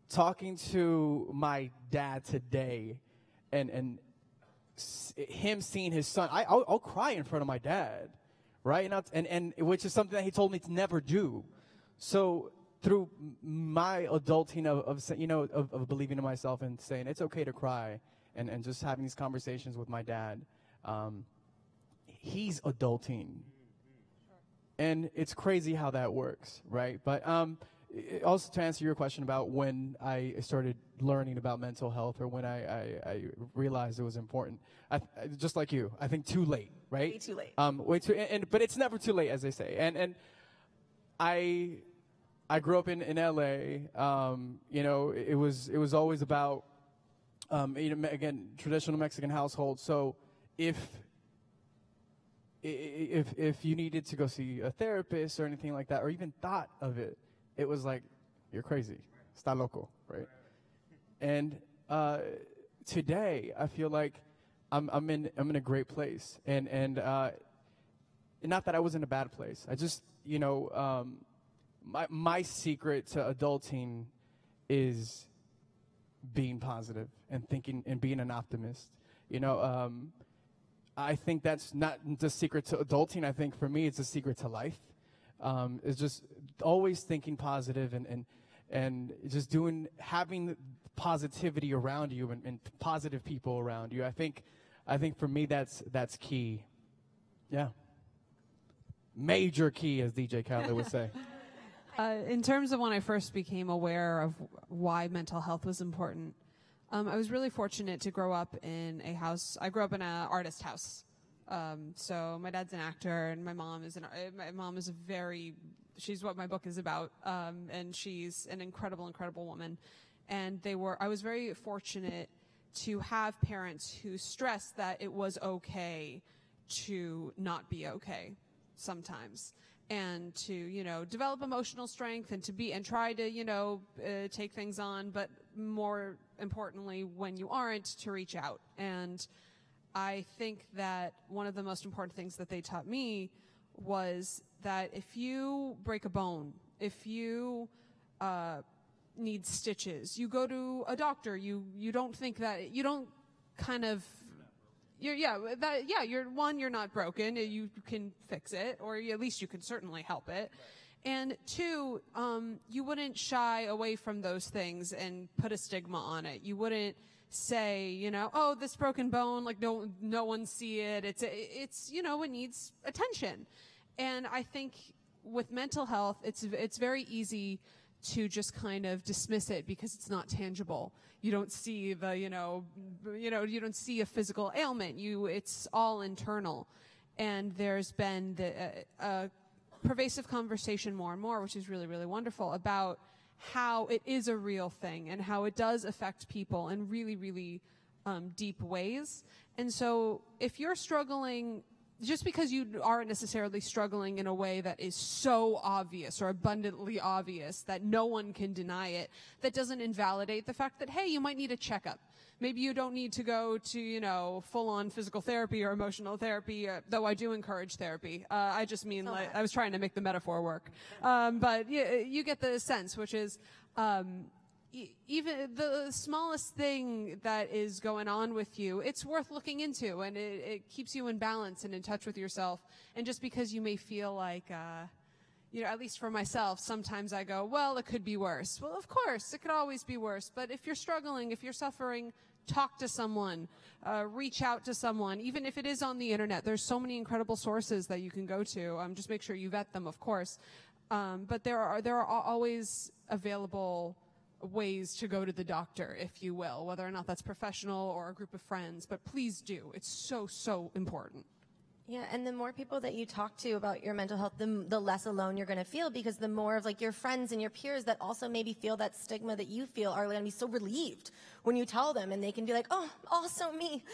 Talking to my dad today, and him seeing his son, I'll cry in front of my dad, right? And which is something that he told me to never do. So through my adulting of believing in myself and saying it's okay to cry, and just having these conversations with my dad, he's adulting. And it's crazy how that works, right? But also to answer your question about when I started learning about mental health or when I realized it was important, just like you, I think too late, right? Way too late. Way too, but it's never too late, as they say. And I grew up in LA. You know, it was always about, you know, again, traditional Mexican household. So if you needed to go see a therapist or anything like that, or even thought of it, it was like, you're crazy, está loco, right? And today, I feel like I'm in a great place, and not that I was in a bad place. I just, you know, my secret to adulting is being positive and thinking and being an optimist. You know, I think that's not the secret to adulting. I think for me, it's a secret to life. It's just always thinking positive and just having positivity around you and positive people around you. I think for me, that's key. Yeah. Major key, as DJ Khaled would say. In terms of when I first became aware of why mental health was important, I was really fortunate to grow up in a house. I grew up in an artist house. So my dad's an actor, and my mom is she's what my book is about, and she's an incredible, incredible woman. And I was very fortunate to have parents who stressed that it was okay to not be okay sometimes, and to, you know, develop emotional strength and try to, you know, take things on, but more importantly, when you aren't, to reach out. And I think that one of the most important things that they taught me was that if you break a bone, if you need stitches, you go to a doctor. You don't think that, you don't kind of, you're not broken. You can fix it, or at least you can certainly help it. And two, you wouldn't shy away from those things and put a stigma on it. You wouldn't say, you know, oh, this broken bone, like no one see it. It's you know, it needs attention. And I think with mental health, it's very easy to just kind of dismiss it because it's not tangible. You don't see you don't see a physical ailment. It's all internal. And there's been a pervasive conversation more and more, which is really, really wonderful, about how it is a real thing and how it does affect people in really, really deep ways. And so if you're struggling, just because you aren't necessarily struggling in a way that is so obvious or abundantly obvious that no one can deny it, that doesn't invalidate the fact that, hey, you might need a checkup. Maybe you don't need to go to, you know, full-on physical therapy or emotional therapy, though I do encourage therapy. I just mean, I was trying to make the metaphor work. But you get the sense, which is even the smallest thing that is going on with you, it's worth looking into, and it keeps you in balance and in touch with yourself. And just because you may feel like, you know, at least for myself, sometimes I go, well, it could be worse. Well, of course, it could always be worse. But if you're struggling, if you're suffering, talk to someone, reach out to someone, even if it is on the internet. There's so many incredible sources that you can go to. Just make sure you vet them, of course. But there are always available ways to go to the doctor, if you will, whether or not that's professional or a group of friends. But please do. It's so, so important. Yeah, and the more people that you talk to about your mental health, the less alone you're going to feel, because the more of like your friends and your peers that also maybe feel that stigma that you feel are going to be so relieved when you tell them, and they can be like, oh, also me.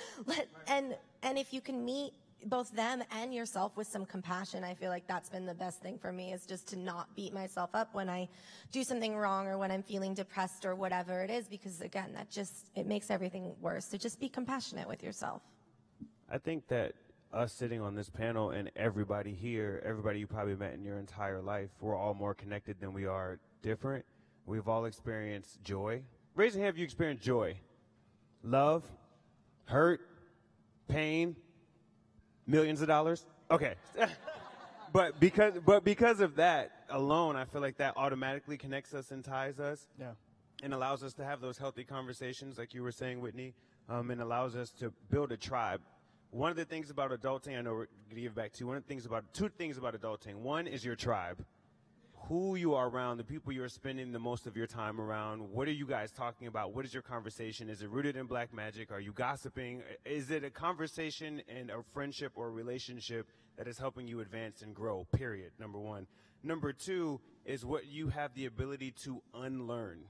And if you can meet both them and yourself with some compassion, I feel like that's been the best thing for me, is just to not beat myself up when I do something wrong or when I'm feeling depressed or whatever it is, because again, it makes everything worse. So just be compassionate with yourself. I think that us sitting on this panel and everybody here, everybody you probably met in your entire life, we're all more connected than we are different. We've all experienced joy. Raise your hand if you experienced joy, love, hurt, pain, millions of dollars. Okay. but because of that alone, I feel like that automatically connects us and ties us. Yeah. And allows us to have those healthy conversations, like you were saying, Whitney, and allows us to build a tribe. One of the things about adulting, I know we're going to give back to you, two things about adulting. One is your tribe. who you are around, the people you're spending the most of your time around. What are you guys talking about? What is your conversation? Is it rooted in black magic? Are you gossiping? Is it a conversation and a friendship or a relationship that is helping you advance and grow, period, number one. Number two is what you have the ability to unlearn.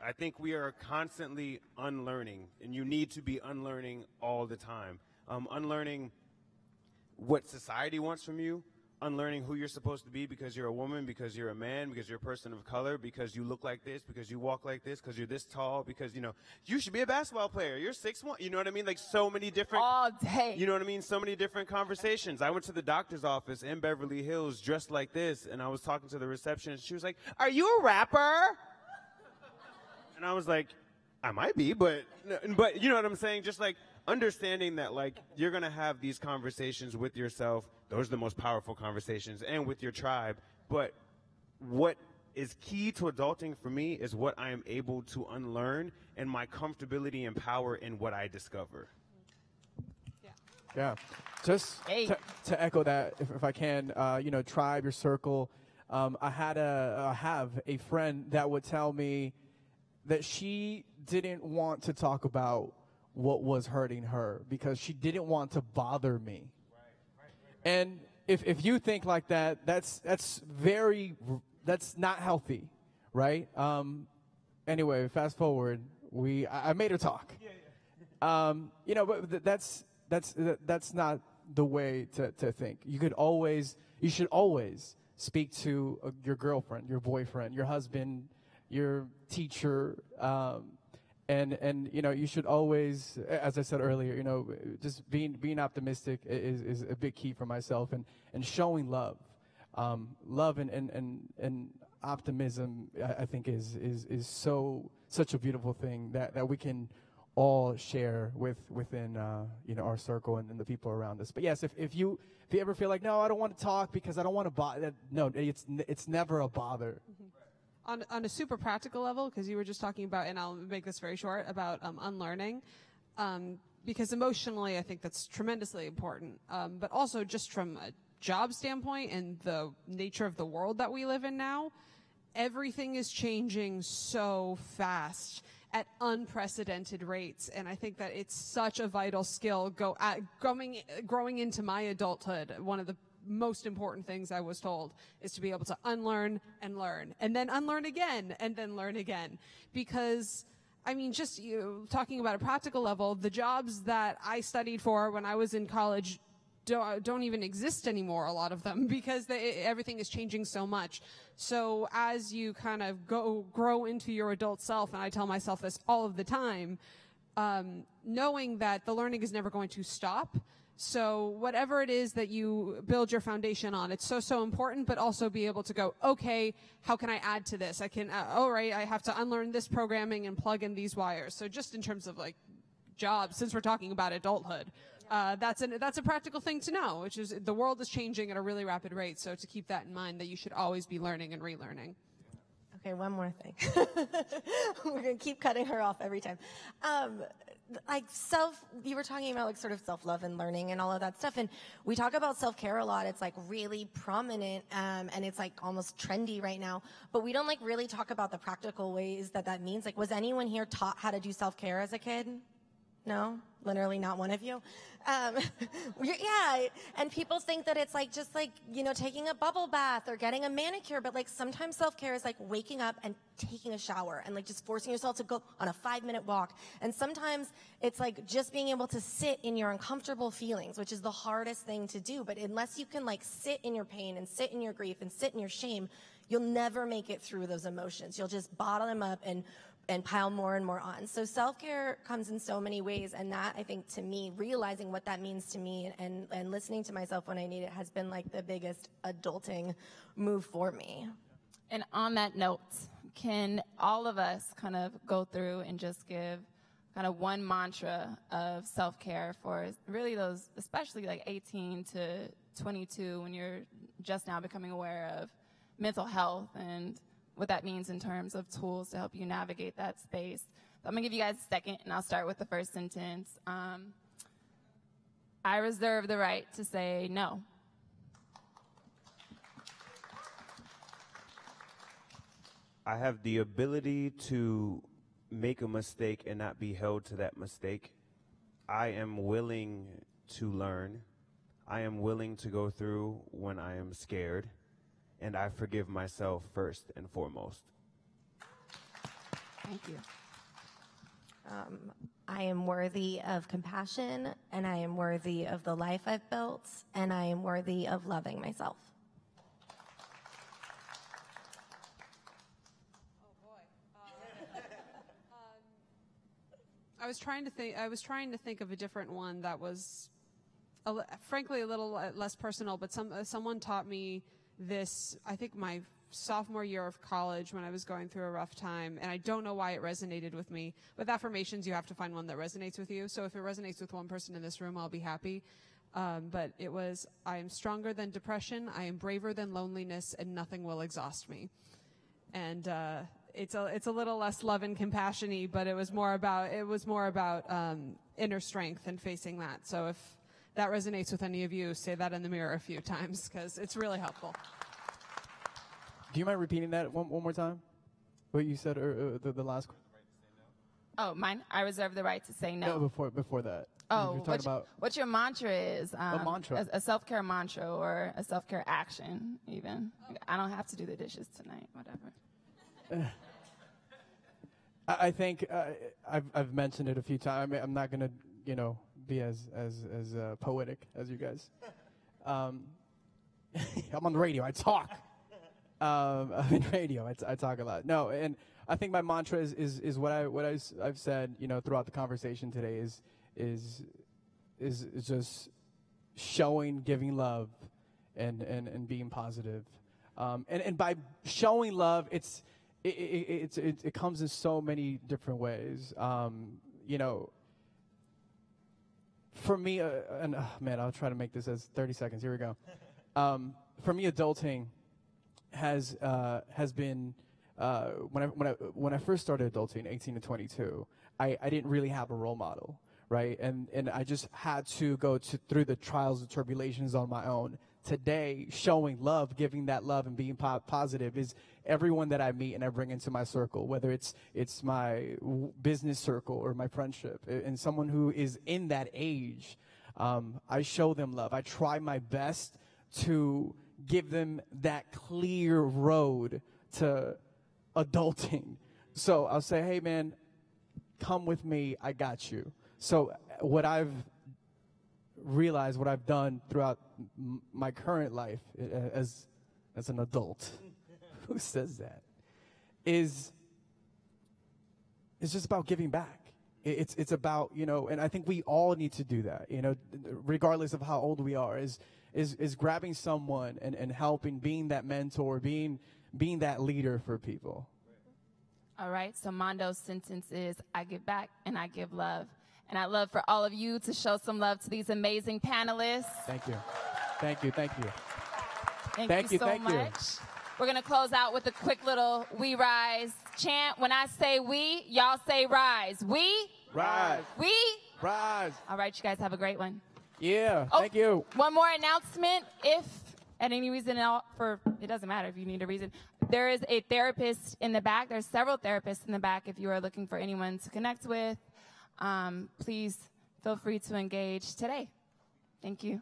I think we are constantly unlearning, and you need to be unlearning all the time. Unlearning what society wants from you, unlearning who you're supposed to be because you're a woman, because you're a man, because you're a person of color, because you look like this, because you walk like this, because you're this tall, because, you know, you should be a basketball player. You're 6'1". You know what I mean? Like so many different. All day. You know what I mean? So many different conversations. I went to the doctor's office in Beverly Hills dressed like this, and I was talking to the receptionist. She was like, "Are you a rapper?" And I was like, "I might be, but you know what I'm saying? Just like understanding that, like, you're going to have these conversations with yourself. Those are the most powerful conversations, and with your tribe. But what is key to adulting for me is what I am able to unlearn and my comfortability and power in what I discover." Yeah. Just to echo that, if I can, you know, tribe, your circle. I have a friend that would tell me that she didn't want to talk about what was hurting her because she didn't want to bother me. And if you think like that, that's not healthy, right? Anyway, fast forward, I made her talk. You know, but that's not the way to think. You should always speak to your girlfriend, your boyfriend, your husband, your teacher, and you know, you should always, as I said earlier, you know, just being optimistic is a big key for myself, and showing love, and optimism. I think is such a beautiful thing that we can all share within you know, our circle and the people around us. But yes, if you ever feel like, no, I don't want to talk because I don't want to bother, no, it's never a bother. On a super practical level, because you were just talking about, and I'll make this very short, about unlearning, because emotionally I think that's tremendously important, but also just from a job standpoint and the nature of the world that we live in now, everything is changing so fast at unprecedented rates, and I think that it's such a vital skill growing into my adulthood. One of the most important things I was told is to be able to unlearn and learn, and then unlearn again, and then learn again. Because, I mean, just talking about a practical level, the jobs that I studied for when I was in college don't even exist anymore, a lot of them, because everything is changing so much. So as you kind of grow into your adult self, and I tell myself this all of the time, knowing that the learning is never going to stop. So whatever it is that you build your foundation on, it's so important, but also be able to go, okay, how can I add to this? I can, all right, I have to unlearn this programming and plug in these wires. So just in terms of like jobs, since we're talking about adulthood, that's a practical thing to know, which is the world is changing at a really rapid rate. So to keep that in mind, that you should always be learning and relearning. Okay, one more thing. We're going to keep cutting her off every time. Like you were talking about like sort of self-love and learning and all of that stuff. And we talk about self-care a lot. It's like really prominent, and it's like almost trendy right now. But we don't like really talk about the practical ways that means. Like, was anyone here taught how to do self-care as a kid? No? Literally not one of you? Yeah, and people think that it's like just like, you know, taking a bubble bath or getting a manicure, but like sometimes self-care is like waking up and taking a shower and like just forcing yourself to go on a 5-minute walk. And sometimes it's like just being able to sit in your uncomfortable feelings, which is the hardest thing to do. But unless you can like sit in your pain and sit in your grief and sit in your shame, you'll never make it through those emotions. You'll just bottle them up and pile more and more on. So self-care comes in so many ways, and that, I think, to me, realizing what that means to me and listening to myself when I need it has been like the biggest adulting move for me. And on that note, can all of us kind of go through and just give kind of one mantra of self-care for really those, especially like 18 to 22, when you're just now becoming aware of mental health and what that means in terms of tools to help you navigate that space. So I'm going to give you guys a second, and I'll start with the first sentence. I reserve the right to say no. I have the ability to make a mistake and not be held to that mistake. I am willing to learn. I am willing to go through when I am scared, and I forgive myself first and foremost. Thank you. I am worthy of compassion, and I am worthy of the life I've built, and I am worthy of loving myself. I was trying to think of a different one that was, frankly, a little less personal. But someone taught me this. I think my sophomore year of college when I was going through a rough time, and I don't know why it resonated with me. With affirmations, you have to find one that resonates with you. So if it resonates with one person in this room, I'll be happy. But it was, I am stronger than depression, I am braver than loneliness, and nothing will exhaust me. And it's a little less love and compassion-y, but it was more about inner strength and facing that. So if that resonates with any of you, say that in the mirror a few times, because it's really helpful. Do you mind repeating that one more time? What you said, or the last question? Oh, mine? I reserve the right to say no. No, before that. Oh, what your mantra is. A mantra. A self-care mantra or a self-care action, even. I don't have to do the dishes tonight, whatever. I think I've mentioned it a few times. I'm not going to, be as poetic as you guys. I'm on the radio. I talk. I'm in radio. I talk a lot. No, and I think my mantra is what I've said, throughout the conversation today is just showing, giving love, and being positive. And by showing love, it comes in so many different ways. For me, man, I'll try to make this as 30 seconds. Here we go. For me, adulting has been when I first started adulting, 18 to 22, I didn't really have a role model, right? And I just had to go through the trials and tribulations on my own. Today, showing love, giving that love, and being positive is everyone that I meet and I bring into my circle, whether it's my business circle or my friendship, and someone who is in that age. I show them love. I try my best to give them that clear road to adulting. So I'll say, hey, man, come with me. I got you. So what I've realized, what I've done throughout my current life as an adult, who says that, is just about giving back. It's about, and I think we all need to do that, regardless of how old we are, is grabbing someone and helping, being that mentor, being that leader for people. All right, so Mondo's sentence is, I give back and I give love. And I'd love for all of you to show some love to these amazing panelists. Thank you. Thank you. Thank you. Thank you so much. We're going to close out with a quick little We Rise chant. When I say we, y'all say rise. We? Rise. We? Rise. All right, you guys have a great one. Yeah, thank you. One more announcement. If at any reason, it doesn't matter if you need a reason, there is a therapist in the back. There's several therapists in the back if you are looking for anyone to connect with. Please feel free to engage today. Thank you.